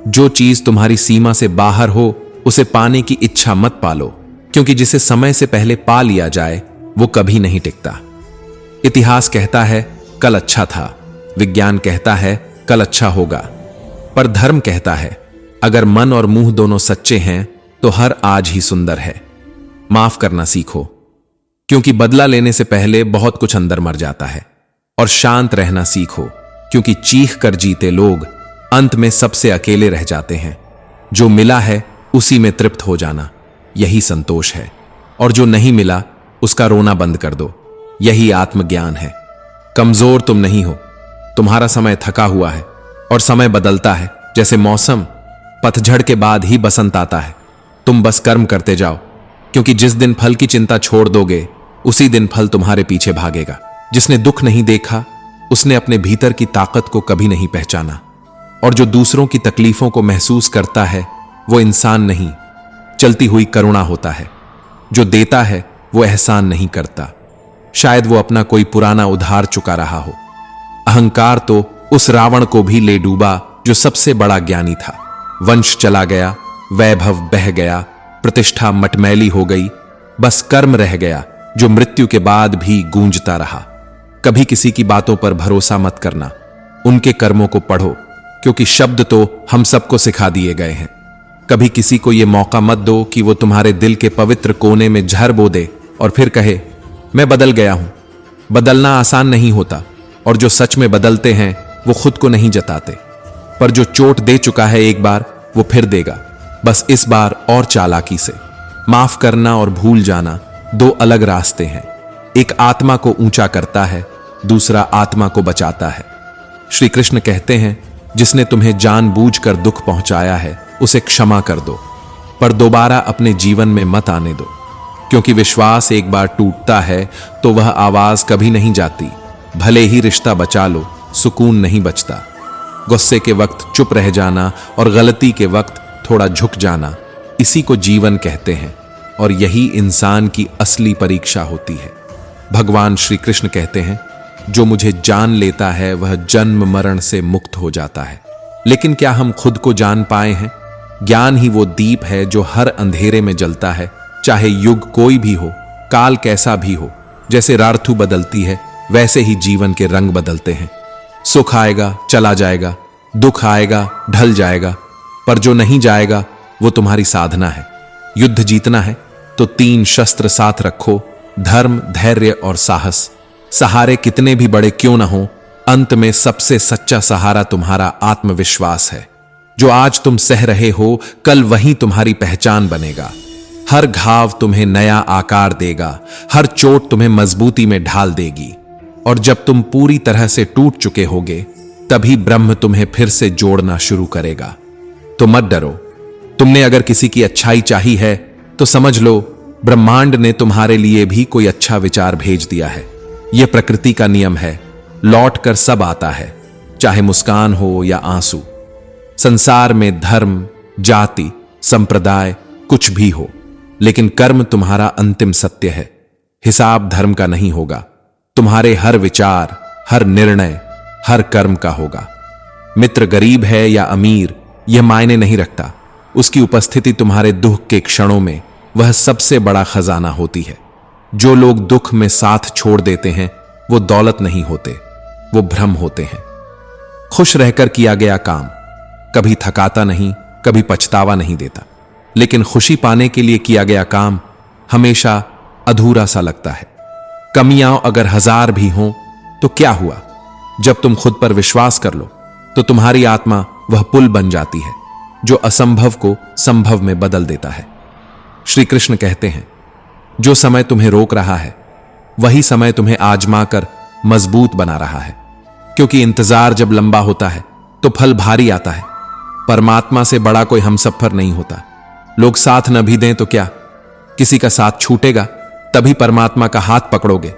S1: जो चीज तुम्हारी सीमा से बाहर हो उसे पाने की इच्छा मत पालो, क्योंकि जिसे समय से पहले पा लिया जाए वो कभी नहीं टिकता। इतिहास कहता है कल अच्छा था, विज्ञान कहता है कल अच्छा होगा, पर धर्म कहता है अगर मन और मुंह दोनों सच्चे हैं तो हर आज ही सुंदर है। माफ करना सीखो, क्योंकि बदला लेने से पहले बहुत कुछ अंदर मर जाता है। और शांत रहना सीखो, क्योंकि चीख कर जीते लोग अंत में सबसे अकेले रह जाते हैं। जो मिला है उसी में तृप्त हो जाना, यही संतोष है। और जो नहीं मिला उसका रोना बंद कर दो, यही आत्मज्ञान है। कमजोर तुम नहीं हो, तुम्हारा समय थका हुआ है और समय बदलता है। जैसे मौसम, पतझड़ के बाद ही बसंत आता है। तुम बस कर्म करते जाओ, क्योंकि जिस दिन फल की चिंता छोड़ दोगे उसी दिन फल तुम्हारे पीछे भागेगा। जिसने दुख नहीं देखा उसने अपने भीतर की ताकत को कभी नहीं पहचाना। और जो दूसरों की तकलीफों को महसूस करता है वो इंसान नहीं, चलती हुई करुणा होता है। जो देता है वो एहसान नहीं करता, शायद वो अपना कोई पुराना उधार चुका रहा हो। अहंकार तो उस रावण को भी ले डूबा जो सबसे बड़ा ज्ञानी था। वंश चला गया, वैभव बह गया, प्रतिष्ठा मटमैली हो गई, बस कर्म रह गया जो मृत्यु के बाद भी गूंजता रहा। कभी किसी की बातों पर भरोसा मत करना, उनके कर्मों को पढ़ो, क्योंकि शब्द तो हम सबको सिखा दिए गए हैं। कभी किसी को यह मौका मत दो कि वो तुम्हारे दिल के पवित्र कोने में जहर बो दे और फिर कहे मैं बदल गया हूं। बदलना आसान नहीं होता, और जो सच में बदलते हैं वो खुद को नहीं जताते। पर जो चोट दे चुका है एक बार वो फिर देगा, बस इस बार और चालाकी से। माफ करना और भूल जाना दो अलग रास्ते हैं। एक आत्मा को ऊंचा करता है दूसरा आत्मा को बचाता है। श्री कृष्ण कहते हैं, जिसने तुम्हें जानबूझकर दुख पहुंचाया है उसे क्षमा कर दो, पर दोबारा अपने जीवन में मत आने दो, क्योंकि विश्वास एक बार टूटता है तो वह आवाज कभी नहीं जाती। भले ही रिश्ता बचा लो, सुकून नहीं बचता। गुस्से के वक्त चुप रह जाना और गलती के वक्त थोड़ा झुक जाना, इसी को जीवन कहते हैं, और यही इंसान की असली परीक्षा होती है। भगवान श्री कृष्ण कहते हैं, जो मुझे जान लेता है वह जन्म मरण से मुक्त हो जाता है। लेकिन क्या हम खुद को जान पाए हैं? ज्ञान ही वो दीप है जो हर अंधेरे में जलता है, चाहे युग कोई भी हो, काल कैसा भी हो। जैसे ऋतु बदलती है वैसे ही जीवन के रंग बदलते हैं। सुख आएगा चला जाएगा, दुख आएगा ढल जाएगा, पर जो नहीं जाएगा वो तुम्हारी साधना है। युद्ध जीतना है तो 3 शस्त्र साथ रखो, धर्म, धैर्य और साहस। सहारे कितने भी बड़े क्यों ना हो, अंत में सबसे सच्चा सहारा तुम्हारा आत्मविश्वास है। जो आज तुम सह रहे हो, कल वही तुम्हारी पहचान बनेगा। हर घाव तुम्हें नया आकार देगा, हर चोट तुम्हें मजबूती में ढाल देगी, और जब तुम पूरी तरह से टूट चुके होगे, तभी ब्रह्म तुम्हें फिर से जोड़ना शुरू करेगा। तो मत डरो। तुमने अगर किसी की अच्छाई चाही है तो समझ लो ब्रह्मांड ने तुम्हारे लिए भी कोई अच्छा विचार भेज दिया है। यह प्रकृति का नियम है, लौट कर सब आता है, चाहे मुस्कान हो या आंसू। संसार में धर्म, जाति, संप्रदाय कुछ भी हो, लेकिन कर्म तुम्हारा अंतिम सत्य है। हिसाब धर्म का नहीं होगा, तुम्हारे हर विचार, हर निर्णय, हर कर्म का होगा। मित्र गरीब है या अमीर यह मायने नहीं रखता, उसकी उपस्थिति तुम्हारे दुख के क्षणों में वह सबसे बड़ा खजाना होती है। जो लोग दुख में साथ छोड़ देते हैं वो दौलत नहीं होते, वो भ्रम होते हैं। खुश रहकर किया गया काम कभी थकाता नहीं, कभी पछतावा नहीं देता, लेकिन खुशी पाने के लिए किया गया काम हमेशा अधूरा सा लगता है। कमियां अगर 1000 भी हों तो क्या हुआ? जब तुम खुद पर विश्वास कर लो तो तुम्हारी आत्मा वह पुल बन जाती है जो असंभव को संभव में बदल देता है। श्री कृष्ण कहते हैं, जो समय तुम्हें रोक रहा है वही समय तुम्हें आजमा कर मजबूत बना रहा है, क्योंकि इंतजार जब लंबा होता है तो फल भारी आता है। परमात्मा से बड़ा कोई हमसफर नहीं होता। लोग साथ न भी दें तो क्या, किसी का साथ छूटेगा तभी परमात्मा का हाथ पकड़ोगे।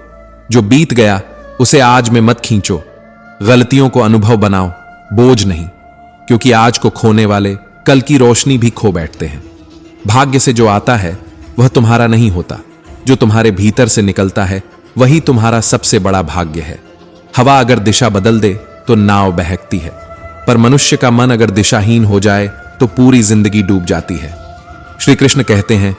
S1: जो बीत गया उसे आज में मत खींचो, गलतियों को अनुभव बनाओ, बोझ नहीं, क्योंकि आज को खोने वाले कल की रोशनी भी खो बैठते हैं। भाग्य से जो आता है वह तुम्हारा नहीं होता, जो तुम्हारे भीतर से निकलता है वही तुम्हारा सबसे बड़ा भाग्य है। हवा अगर दिशा बदल दे तो नाव बहकती है, पर मनुष्य का मन अगर दिशाहीन हो जाए तो पूरी जिंदगी डूब जाती है। श्री कृष्ण कहते हैं,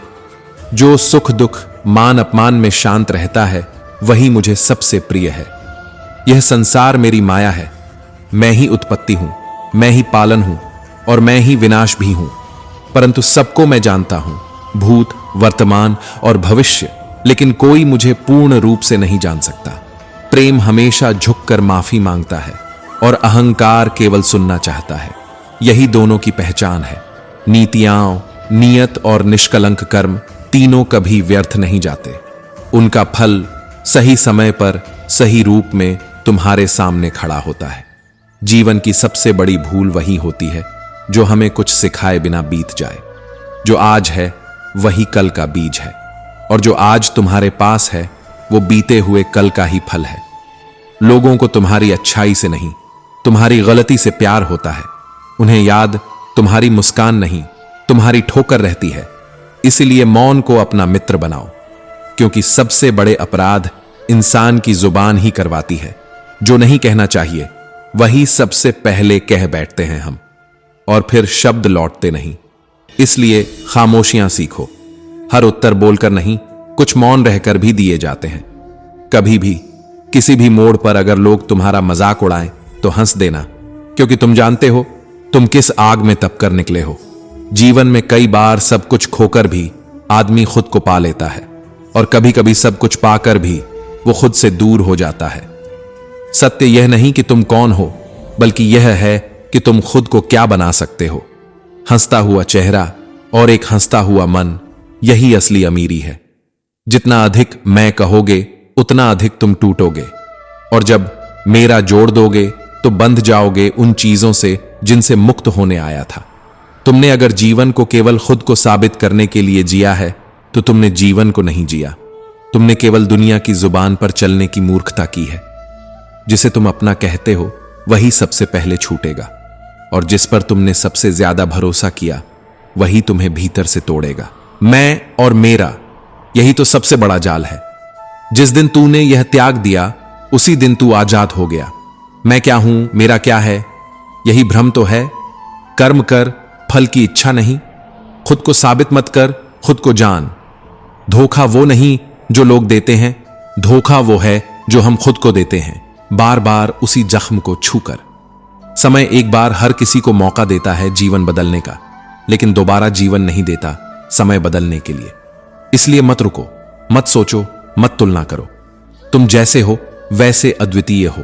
S1: जो सुख दुख मान अपमान में शांत रहता है वही मुझे सबसे प्रिय है। यह संसार मेरी माया है, मैं ही उत्पत्ति हूं, मैं ही पालन हूं और मैं ही विनाश भी हूं, परंतु सबको मैं जानता हूं, भूत, वर्तमान और भविष्य, लेकिन कोई मुझे पूर्ण रूप से नहीं जान सकता। प्रेम हमेशा झुककर माफी मांगता है और अहंकार केवल सुनना चाहता है। यही दोनों की पहचान है। नीतियां, नियत और निष्कलंक कर्म तीनों कभी व्यर्थ नहीं जाते। उनका फल सही समय पर सही रूप में तुम्हारे सामने खड़ा होता है। जीवन की सबसे बड़ी भूल वही होती है जो हमें कुछ सिखाए बिना बीत जाए। जो आज है वही कल का बीज है, और जो आज तुम्हारे पास है वो बीते हुए कल का ही फल है। लोगों को तुम्हारी अच्छाई से नहीं, तुम्हारी गलती से प्यार होता है। उन्हें याद तुम्हारी मुस्कान नहीं, तुम्हारी ठोकर रहती है। इसलिए मौन को अपना मित्र बनाओ, क्योंकि सबसे बड़े अपराध इंसान की जुबान ही करवाती है। जो नहीं कहना चाहिए वही सबसे पहले कह बैठते हैं हम, और फिर शब्द लौटते नहीं। इसलिए खामोशियां सीखो। हर उत्तर बोलकर नहीं, कुछ मौन रहकर भी दिए जाते हैं। कभी भी किसी भी मोड़ पर अगर लोग तुम्हारा मजाक उड़ाएं तो हंस देना, क्योंकि तुम जानते हो तुम किस आग में तपकर निकले हो। जीवन में कई बार सब कुछ खोकर भी आदमी खुद को पा लेता है, और कभी कभी सब कुछ पाकर भी वो खुद से दूर हो जाता है। सत्य यह नहीं कि तुम कौन हो, बल्कि यह है कि तुम खुद को क्या बना सकते हो। हंसता हुआ चेहरा और एक हंसता हुआ मन, यही असली अमीरी है। जितना अधिक मैं कहोगे उतना अधिक तुम टूटोगे, और जब मेरा जोड़ दोगे तो बंध जाओगे उन चीजों से जिनसे मुक्त होने आया था। तुमने अगर जीवन को केवल खुद को साबित करने के लिए जिया है तो तुमने जीवन को नहीं जिया। तुमने केवल दुनिया की जुबान पर चलने की मूर्खता की है। जिसे तुम अपना कहते हो वही सबसे पहले छूटेगा, और जिस पर तुमने सबसे ज्यादा भरोसा किया वही तुम्हें भीतर से तोड़ेगा। मैं और मेरा, यही तो सबसे बड़ा जाल है। जिस दिन तूने यह त्याग दिया उसी दिन तू आजाद हो गया। मैं क्या हूं, मेरा क्या है, यही भ्रम तो है। कर्म कर, फल की इच्छा नहीं। खुद को साबित मत कर, खुद को जान। धोखा वो नहीं जो लोग देते हैं, धोखा वो है जो हम खुद को देते हैं, बार बार उसी जख्म को छूकर। समय एक बार हर किसी को मौका देता है जीवन बदलने का, लेकिन दोबारा जीवन नहीं देता समय बदलने के लिए। इसलिए मत रुको, मत सोचो, मत तुलना करो। तुम जैसे हो वैसे अद्वितीय हो।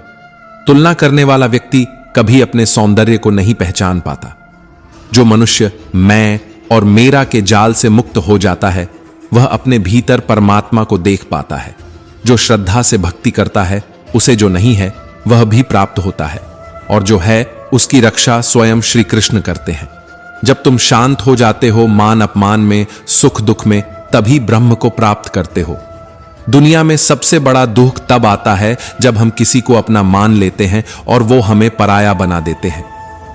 S1: तुलना करने वाला व्यक्ति कभी अपने सौंदर्य को नहीं पहचान पाता। जो मनुष्य मैं और मेरा के जाल से मुक्त हो जाता है वह अपने भीतर परमात्मा को देख पाता है। जो श्रद्धा से भक्ति करता है उसे जो नहीं है वह भी प्राप्त होता है, और जो है उसकी रक्षा स्वयं श्री कृष्ण करते हैं। जब तुम शांत हो जाते हो मान अपमान में, सुख दुख में, तभी ब्रह्म को प्राप्त करते हो। दुनिया में सबसे बड़ा दुख तब आता है जब हम किसी को अपना मान लेते हैं और वो हमें पराया बना देते हैं।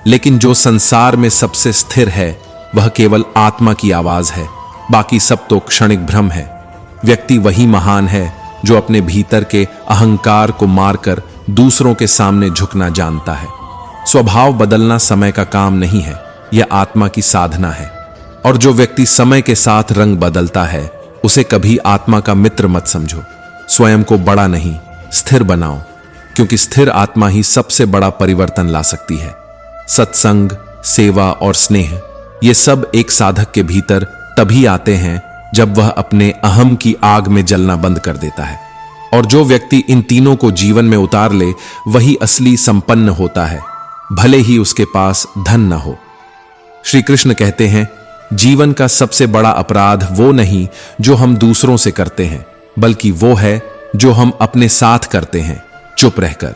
S1: लेकिन जो संसार में सबसे स्थिर है वह केवल आत्मा की आवाज है, बाकी सब तो क्षणिक भ्रम है। व्यक्ति वही महान है जो अपने भीतर के अहंकार को मारकर दूसरों के सामने झुकना जानता है। स्वभाव बदलना समय का काम नहीं है, यह आत्मा की साधना है। और जो व्यक्ति समय के साथ रंग बदलता है उसे कभी आत्मा का मित्र मत समझो। स्वयं को बड़ा नहीं, स्थिर बनाओ, क्योंकि स्थिर आत्मा ही सबसे बड़ा परिवर्तन ला सकती है। सत्संग, सेवा और स्नेह, ये सब एक साधक के भीतर तभी आते हैं जब वह अपने अहम की आग में जलना बंद कर देता है। और जो व्यक्ति इन तीनों को जीवन में उतार ले वही असली संपन्न होता है, भले ही उसके पास धन न हो। श्री कृष्ण कहते हैं, जीवन का सबसे बड़ा अपराध वो नहीं जो हम दूसरों से करते हैं, बल्कि वो है जो हम अपने साथ करते हैं चुप रहकर।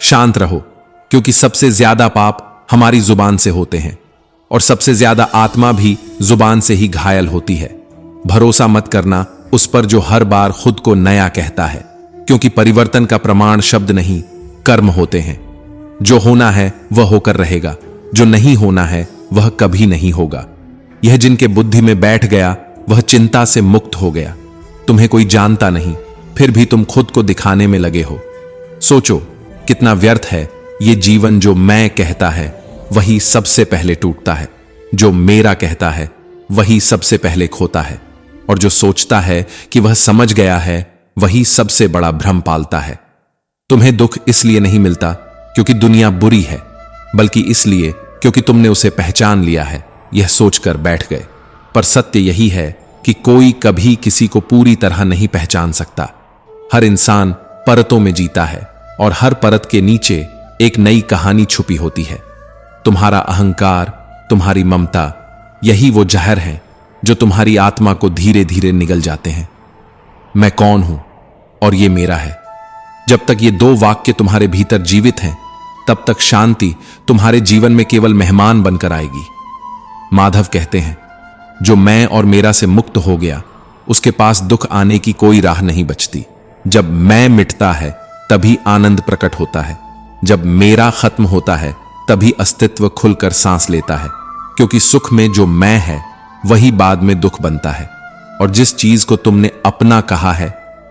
S1: शांत रहो, क्योंकि सबसे ज्यादा पाप हमारी जुबान से होते हैं, और सबसे ज्यादा आत्मा भी जुबान से ही घायल होती है। भरोसा मत करना उस पर जो हर बार खुद को नया कहता है, क्योंकि परिवर्तन का प्रमाण शब्द नहीं, कर्म होते हैं। जो होना है वह होकर रहेगा, जो नहीं होना है वह कभी नहीं होगा। यह जिनके बुद्धि में बैठ गया वह चिंता से मुक्त हो गया। तुम्हें कोई जानता नहीं, फिर भी तुम खुद को दिखाने में लगे हो। सोचो कितना व्यर्थ है ये जीवन। जो मैं कहता है वही सबसे पहले टूटता है, जो मेरा कहता है वही सबसे पहले खोता है, और जो सोचता है कि वह समझ गया है वही सबसे बड़ा भ्रम पालता है। तुम्हें दुख इसलिए नहीं मिलता क्योंकि दुनिया बुरी है, बल्कि इसलिए क्योंकि तुमने उसे पहचान लिया है, यह सोचकर बैठ गए। पर सत्य यही है कि कोई कभी किसी को पूरी तरह नहीं पहचान सकता। हर इंसान परतों में जीता है, और हर परत के नीचे एक नई कहानी छुपी होती है। तुम्हारा अहंकार, तुम्हारी ममता, यही वो जहर है जो तुम्हारी आत्मा को धीरे धीरे निगल जाते हैं। मैं कौन हूं और ये मेरा है। जब तक ये दो वाक्य तुम्हारे भीतर जीवित हैं, तब तक शांति तुम्हारे जीवन में केवल मेहमान बनकर आएगी। माधव कहते हैं, जो मैं और मेरा से मुक्त हो गया उसके पास दुख आने की कोई राह नहीं बचती। जब मैं मिटता है तभी आनंद प्रकट होता है। जब मेरा खत्म होता है तभी अस्तित्व खुलकर सांस लेता है, क्योंकि सुख में जो मैं है वही बाद में दुख बनता है। और जिस चीज को तुमने अपना कहा है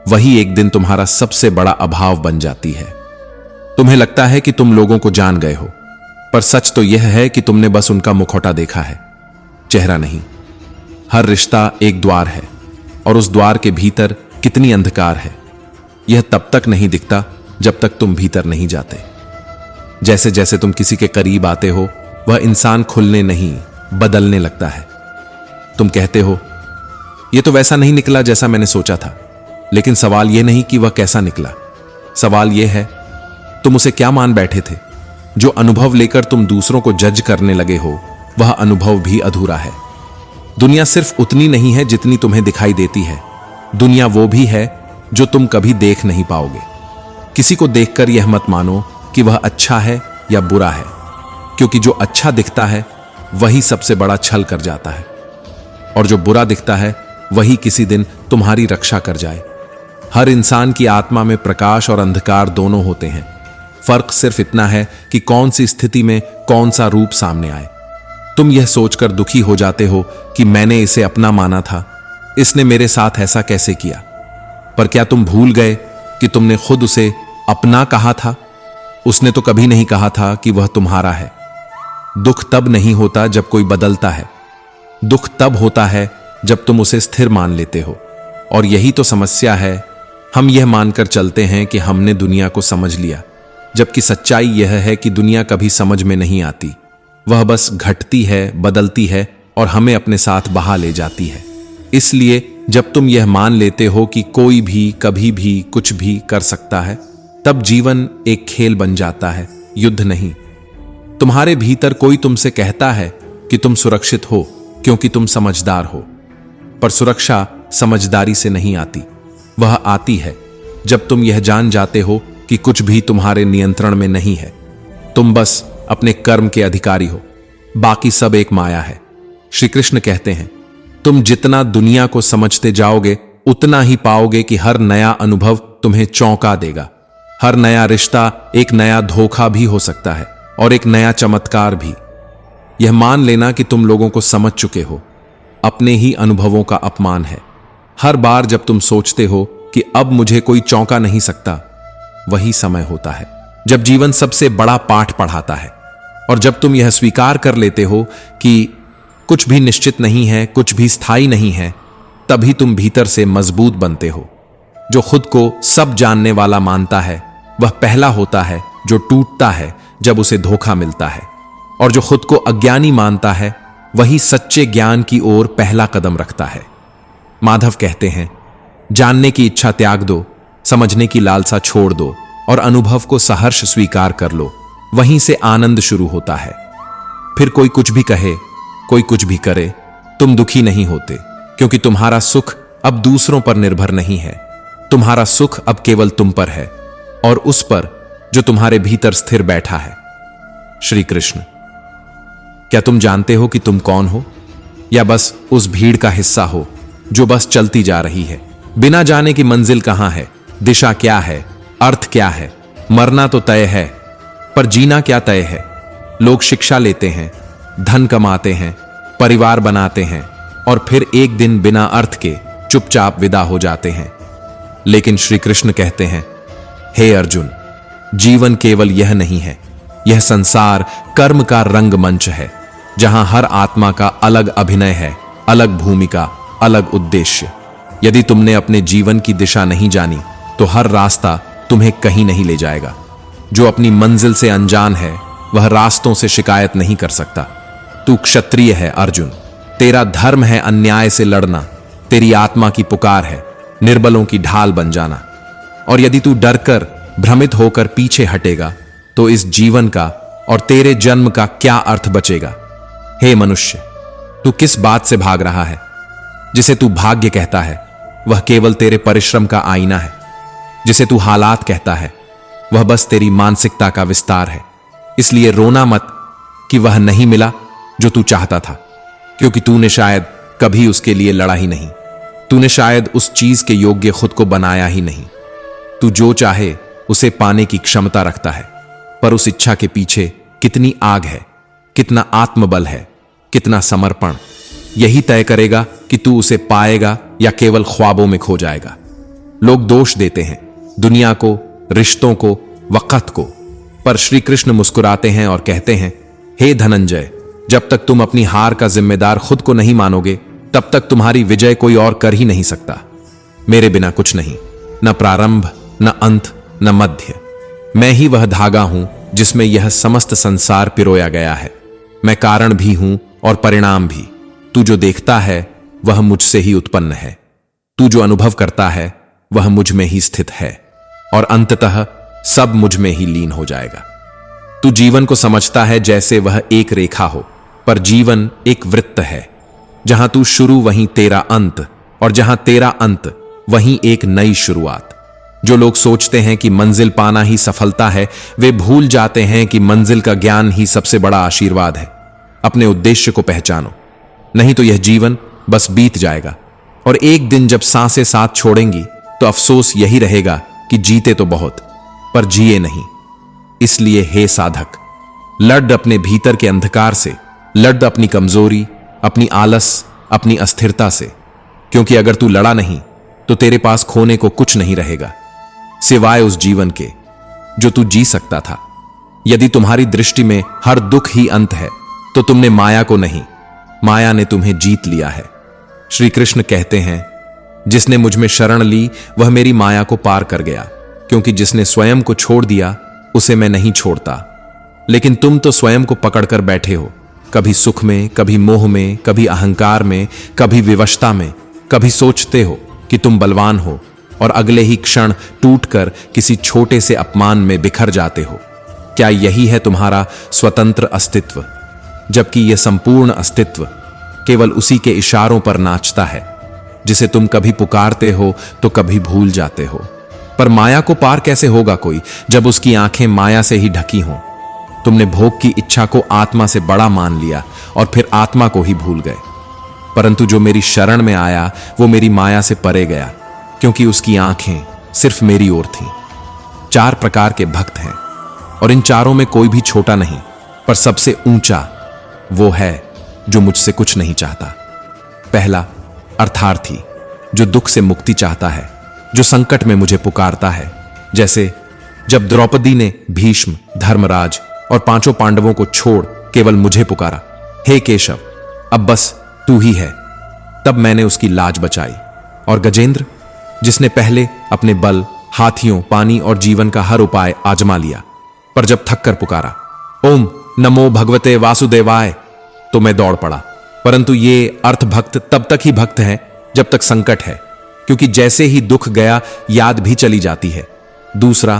S1: वही एक दिन तुम्हारा सबसे बड़ा अभाव बन जाती है। तुम्हें लगता है कि तुम लोगों को जान गए हो, पर सच तो यह है कि तुमने बस उनका मुखौटा देखा है, चेहरा नहीं। हर रिश्ता एक द्वार है, और उस द्वार के भीतर कितनी अंधकार है यह तब तक नहीं दिखता जब तक तुम भीतर नहीं जाते। जैसे जैसे तुम किसी के करीब आते हो वह इंसान खुलने नहीं बदलने लगता है। तुम कहते हो, यह तो वैसा नहीं निकला जैसा मैंने सोचा था। लेकिन सवाल यह नहीं कि वह कैसा निकला, सवाल यह है तुम उसे क्या मान बैठे थे। जो अनुभव लेकर तुम दूसरों को जज करने लगे हो वह अनुभव भी अधूरा है। दुनिया सिर्फ उतनी नहीं है जितनी तुम्हें दिखाई देती है, दुनिया वो भी है जो तुम कभी देख नहीं पाओगे। किसी को देखकर यह मत मानो कि वह अच्छा है या बुरा है, क्योंकि जो अच्छा दिखता है वही सबसे बड़ा छल कर जाता है, और जो बुरा दिखता है वही किसी दिन तुम्हारी रक्षा कर जाए। हर इंसान की आत्मा में प्रकाश और अंधकार दोनों होते हैं। फर्क सिर्फ इतना है कि कौन सी स्थिति में कौन सा रूप सामने आए। तुम यह सोचकर दुखी हो जाते हो कि मैंने इसे अपना माना था, इसने मेरे साथ ऐसा कैसे किया। पर क्या तुम भूल गए कि तुमने खुद उसे अपना कहा था? उसने तो कभी नहीं कहा था कि वह तुम्हारा है। दुख तब नहीं होता जब कोई बदलता है, दुख तब होता है जब तुम उसे स्थिर मान लेते हो। और यही तो समस्या है, हम यह मानकर चलते हैं कि हमने दुनिया को समझ लिया, जबकि सच्चाई यह है कि दुनिया कभी समझ में नहीं आती। वह बस घटती है, बदलती है और हमें अपने साथ बहा ले जाती है। इसलिए जब तुम यह मान लेते हो कि कोई भी कभी भी कुछ भी कर सकता है, तब जीवन एक खेल बन जाता है, युद्ध नहीं। तुम्हारे भीतर कोई तुमसे कहता है कि तुम सुरक्षित हो क्योंकि तुम समझदार हो, पर सुरक्षा समझदारी से नहीं आती। वह आती है जब तुम यह जान जाते हो कि कुछ भी तुम्हारे नियंत्रण में नहीं है। तुम बस अपने कर्म के अधिकारी हो, बाकी सब एक माया है। श्री कृष्ण कहते हैं, तुम जितना दुनिया को समझते जाओगे उतना ही पाओगे कि हर नया अनुभव तुम्हें चौंका देगा। हर नया रिश्ता एक नया धोखा भी हो सकता है और एक नया चमत्कार भी। यह मान लेना कि तुम लोगों को समझ चुके हो, अपने ही अनुभवों का अपमान है। हर बार जब तुम सोचते हो कि अब मुझे कोई चौंका नहीं सकता, वही समय होता है जब जीवन सबसे बड़ा पाठ पढ़ाता है। और जब तुम यह स्वीकार कर लेते हो कि कुछ भी निश्चित नहीं है, कुछ भी स्थायी नहीं है, तभी तुम भीतर से मजबूत बनते हो। जो खुद को सब जानने वाला मानता है वह पहला होता है जो टूटता है जब उसे धोखा मिलता है, और जो खुद को अज्ञानी मानता है वही सच्चे ज्ञान की ओर पहला कदम रखता है। माधव कहते हैं, जानने की इच्छा त्याग दो, समझने की लालसा छोड़ दो और अनुभव को सहर्ष स्वीकार कर लो। वहीं से आनंद शुरू होता है। फिर कोई कुछ भी कहे, कोई कुछ भी करे, तुम दुखी नहीं होते, क्योंकि तुम्हारा सुख अब दूसरों पर निर्भर नहीं है। तुम्हारा सुख अब केवल तुम पर है और उस पर जो तुम्हारे भीतर स्थिर बैठा है। श्री कृष्ण। क्या तुम जानते हो कि तुम कौन हो, या बस उस भीड़ का हिस्सा हो जो बस चलती जा रही है, बिना जाने की मंजिल कहां है, दिशा क्या है, अर्थ क्या है। मरना तो तय है, पर जीना क्या तय है। लोग शिक्षा लेते हैं, धन कमाते हैं, परिवार बनाते हैं और फिर एक दिन बिना अर्थ के चुपचाप विदा हो जाते हैं। लेकिन श्री कृष्ण कहते हैं, हे अर्जुन, जीवन केवल यह नहीं है। यह संसार कर्म का रंगमंच है, जहां हर आत्मा का अलग अभिनय है, अलग भूमिका, अलग उद्देश्य। यदि तुमने अपने जीवन की दिशा नहीं जानी तो हर रास्ता तुम्हें कहीं नहीं ले जाएगा। जो अपनी मंजिल से अनजान है वह रास्तों से शिकायत नहीं कर सकता। तू क्षत्रिय है अर्जुन, तेरा धर्म है अन्याय से लड़ना। तेरी आत्मा की पुकार है निर्बलों की ढाल बन जाना। और यदि तू डरकर भ्रमित होकर पीछे हटेगा तो इस जीवन का और तेरे जन्म का क्या अर्थ बचेगा। हे मनुष्य, तू किस बात से भाग रहा है? जिसे तू भाग्य कहता है वह केवल तेरे परिश्रम का आईना है। जिसे तू हालात कहता है वह बस तेरी मानसिकता का विस्तार है। इसलिए रोना मत कि वह नहीं मिला जो तू चाहता था, क्योंकि तूने शायद कभी उसके लिए लड़ा ही नहीं। तूने शायद उस चीज के योग्य खुद को बनाया ही नहीं। तू जो चाहे उसे पाने की क्षमता रखता है, पर उस इच्छा के पीछे कितनी आग है, कितना आत्मबल है, कितना समर्पण, यही तय करेगा कि तू उसे पाएगा या केवल ख्वाबों में खो जाएगा। लोग दोष देते हैं दुनिया को, रिश्तों को, वक्त को, पर श्री कृष्ण मुस्कुराते हैं और कहते हैं, हे धनंजय, जब तक तुम अपनी हार का जिम्मेदार खुद को नहीं मानोगे तब तक तुम्हारी विजय कोई और कर ही नहीं सकता। मेरे बिना कुछ नहीं, न प्रारंभ, न अंत, न मध्य। मैं ही वह धागा हूं जिसमें यह समस्त संसार पिरोया गया है। मैं कारण भी हूं और परिणाम भी। तू जो देखता है वह मुझसे ही उत्पन्न है। तू जो अनुभव करता है वह मुझ में ही स्थित है और अंततः सब मुझ में ही लीन हो जाएगा। तू जीवन को समझता है जैसे वह एक रेखा हो, पर जीवन एक वृत्त है। जहां तू शुरू वहीं तेरा अंत, और जहां तेरा अंत वहीं एक नई शुरुआत। जो लोग सोचते हैं कि मंजिल पाना ही सफलता है, वे भूल जाते हैं कि मंजिल का ज्ञान ही सबसे बड़ा आशीर्वाद है। अपने उद्देश्य को पहचानो, नहीं तो यह जीवन बस बीत जाएगा और एक दिन जब सांसें साथ छोड़ेंगी तो अफसोस यही रहेगा कि जीते तो बहुत पर जिए नहीं। इसलिए हे साधक, लड़ अपने भीतर के अंधकार से, लड़ अपनी कमजोरी, अपनी आलस, अपनी अस्थिरता से, क्योंकि अगर तू लड़ा नहीं तो तेरे पास खोने को कुछ नहीं रहेगा सिवाय उस जीवन के जो तू जी सकता था। यदि तुम्हारी दृष्टि में हर दुख ही अंत है तो तुमने माया को नहीं, माया ने तुम्हें जीत लिया है। श्री कृष्ण कहते हैं, जिसने मुझ में शरण ली वह मेरी माया को पार कर गया, क्योंकि जिसने स्वयं को छोड़ दिया उसे मैं नहीं छोड़ता। लेकिन तुम तो स्वयं को पकड़कर बैठे हो, कभी सुख में, कभी मोह में, कभी अहंकार में, कभी विवशता में। कभी सोचते हो कि तुम बलवान हो और अगले ही क्षण टूटकर किसी छोटे से अपमान में बिखर जाते हो। क्या यही है तुम्हारा स्वतंत्र अस्तित्व? जबकि यह संपूर्ण अस्तित्व केवल उसी के इशारों पर नाचता है जिसे तुम कभी पुकारते हो तो कभी भूल जाते हो। पर माया को पार कैसे होगा कोई जब उसकी आंखें माया से ही ढकी हों? तुमने भोग की इच्छा को आत्मा से बड़ा मान लिया और फिर आत्मा को ही भूल गए। परंतु जो मेरी शरण में आया वो मेरी माया से परे गया, क्योंकि उसकी आंखें सिर्फ मेरी ओर थीं। 4 प्रकार के भक्त हैं और इन चारों में कोई भी छोटा नहीं, पर सबसे ऊंचा वो है जो मुझसे कुछ नहीं चाहता। पहला अर्थार्थी, जो दुख से मुक्ति चाहता है, जो संकट में मुझे पुकारता है। जैसे जब द्रौपदी ने भीष्म, धर्मराज और 5 पांडवों को छोड़ केवल मुझे पुकारा, हे केशव अब बस तू ही है, तब मैंने उसकी लाज बचाई। और गजेंद्र, जिसने पहले अपने बल, हाथियों, पानी और जीवन का हर उपाय आजमा लिया, पर जब थक कर पुकारा, ओम नमो भगवते वासुदेवाय, तो मैं दौड़ पड़ा। परंतु ये अर्थ भक्त तब तक ही भक्त है जब तक संकट है, क्योंकि जैसे ही दुख गया याद भी चली जाती है। दूसरा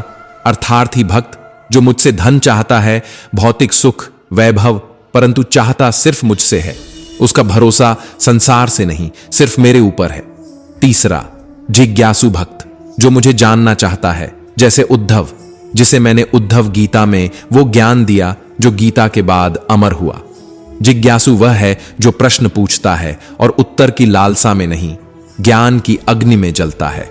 S1: अर्थार्थी भक्त, जो मुझसे धन चाहता है, भौतिक सुख, वैभव, परंतु चाहता सिर्फ मुझसे है। उसका भरोसा संसार से नहीं, सिर्फ मेरे ऊपर है। तीसरा जिज्ञासु भक्त, जो मुझे जानना चाहता है, जैसे उद्धव, जिसे मैंने उद्धव गीता में वो ज्ञान दिया जो गीता के बाद अमर हुआ। जिज्ञासु वह है जो प्रश्न पूछता है और उत्तर की लालसा में नहीं, ज्ञान की अग्नि में जलता है।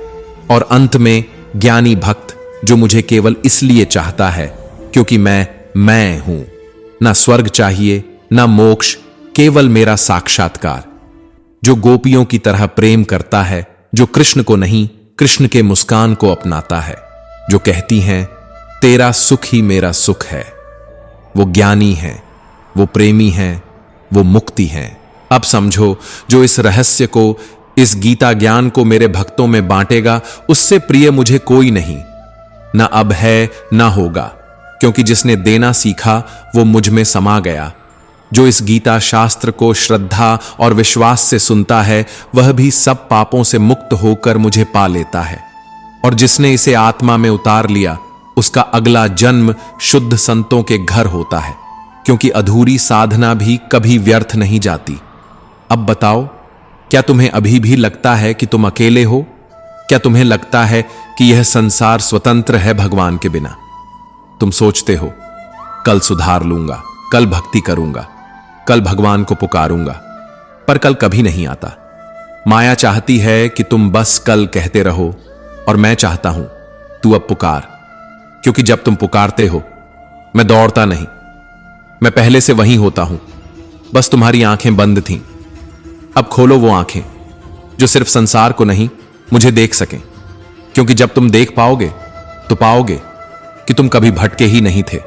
S1: और अंत में ज्ञानी भक्त, जो मुझे केवल इसलिए चाहता है क्योंकि मैं हूं। ना स्वर्ग चाहिए, ना मोक्ष, केवल मेरा साक्षात्कार। जो गोपियों की तरह प्रेम करता है, जो कृष्ण को नहीं कृष्ण के मुस्कान को अपनाता है, जो कहती हैं तेरा सुख ही मेरा सुख है। वो ज्ञानी है, वो प्रेमी है, वो मुक्ति है। अब समझो, जो इस रहस्य को, इस गीता ज्ञान को मेरे भक्तों में बांटेगा, उससे प्रिय मुझे कोई नहीं, ना अब है ना होगा, क्योंकि जिसने देना सीखा वो मुझ में समा गया। जो इस गीता शास्त्र को श्रद्धा और विश्वास से सुनता है, वह भी सब पापों से मुक्त होकर मुझे पा लेता है। और जिसने इसे आत्मा में उतार लिया, उसका अगला जन्म शुद्ध संतों के घर होता है, क्योंकि अधूरी साधना भी कभी व्यर्थ नहीं जाती। अब बताओ, क्या तुम्हें अभी भी लगता है कि तुम अकेले हो? क्या तुम्हें लगता है कि यह संसार स्वतंत्र है भगवान के बिना? तुम सोचते हो कल सुधार लूंगा, कल भक्ति करूंगा, कल भगवान को पुकारूंगा, पर कल कभी नहीं आता। माया चाहती है कि तुम बस कल कहते रहो, और मैं चाहता हूं तू अब पुकार, क्योंकि जब तुम पुकारते हो मैं दौड़ता नहीं, मैं पहले से वहीं होता हूं। बस तुम्हारी आंखें बंद थीं, अब खोलो वो आंखें जो सिर्फ संसार को नहीं मुझे देख सकें, क्योंकि जब तुम देख पाओगे तो पाओगे कि तुम कभी भटके ही नहीं थे,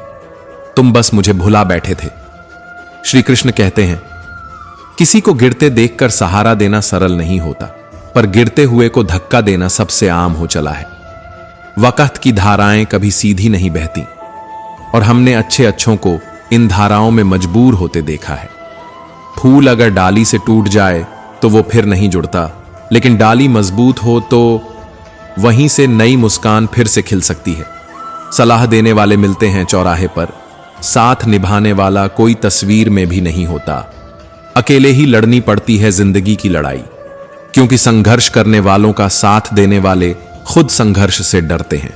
S1: तुम बस मुझे भुला बैठे थे। श्री कृष्ण कहते हैं, किसी को गिरते देखकर सहारा देना सरल नहीं होता, पर गिरते हुए को धक्का देना सबसे आम हो चला है। वक़्त की धाराएं कभी सीधी नहीं बहती, और हमने अच्छे अच्छों को इन धाराओं में मजबूर होते देखा है। फूल अगर डाली से टूट जाए तो वो फिर नहीं जुड़ता, लेकिन डाली मजबूत हो तो वहीं से नई मुस्कान फिर से खिल सकती है। सलाह देने वाले मिलते हैं चौराहे पर, साथ निभाने वाला कोई तस्वीर में भी नहीं होता। अकेले ही लड़नी पड़ती है जिंदगी की लड़ाई, क्योंकि संघर्ष करने वालों का साथ देने वाले खुद संघर्ष से डरते हैं।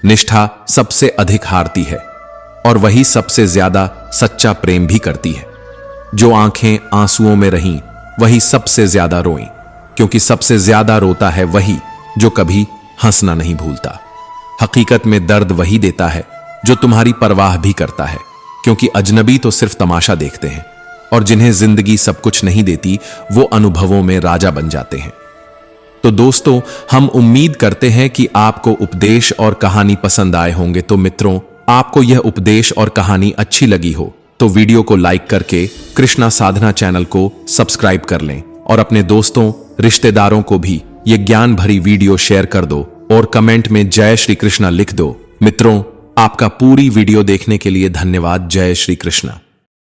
S1: निष्ठा सबसे अधिक हारती है और वही सबसे ज्यादा सच्चा प्रेम भी करती है। जो आंखें आंसुओं में रहीं वही सबसे ज्यादा रोईं, क्योंकि सबसे ज्यादा रोता है वही जो कभी हंसना नहीं भूलता। हकीकत में दर्द वही देता है जो तुम्हारी परवाह भी करता है, क्योंकि अजनबी तो सिर्फ तमाशा देखते हैं और जिन्हें जिंदगी सब कुछ नहीं देती वो अनुभवों में राजा बन जाते हैं। तो दोस्तों, हम उम्मीद करते हैं कि आपको उपदेश और कहानी पसंद आए होंगे। तो मित्रों, आपको यह उपदेश और कहानी अच्छी लगी हो तो वीडियो को लाइक करके कृष्णा साधना चैनल को सब्सक्राइब कर लें और अपने दोस्तों रिश्तेदारों को भी ये ज्ञान भरी वीडियो शेयर कर दो और कमेंट में जय श्री कृष्णा लिख दो। मित्रों, आपका पूरी वीडियो देखने के लिए धन्यवाद। जय श्री कृष्णा।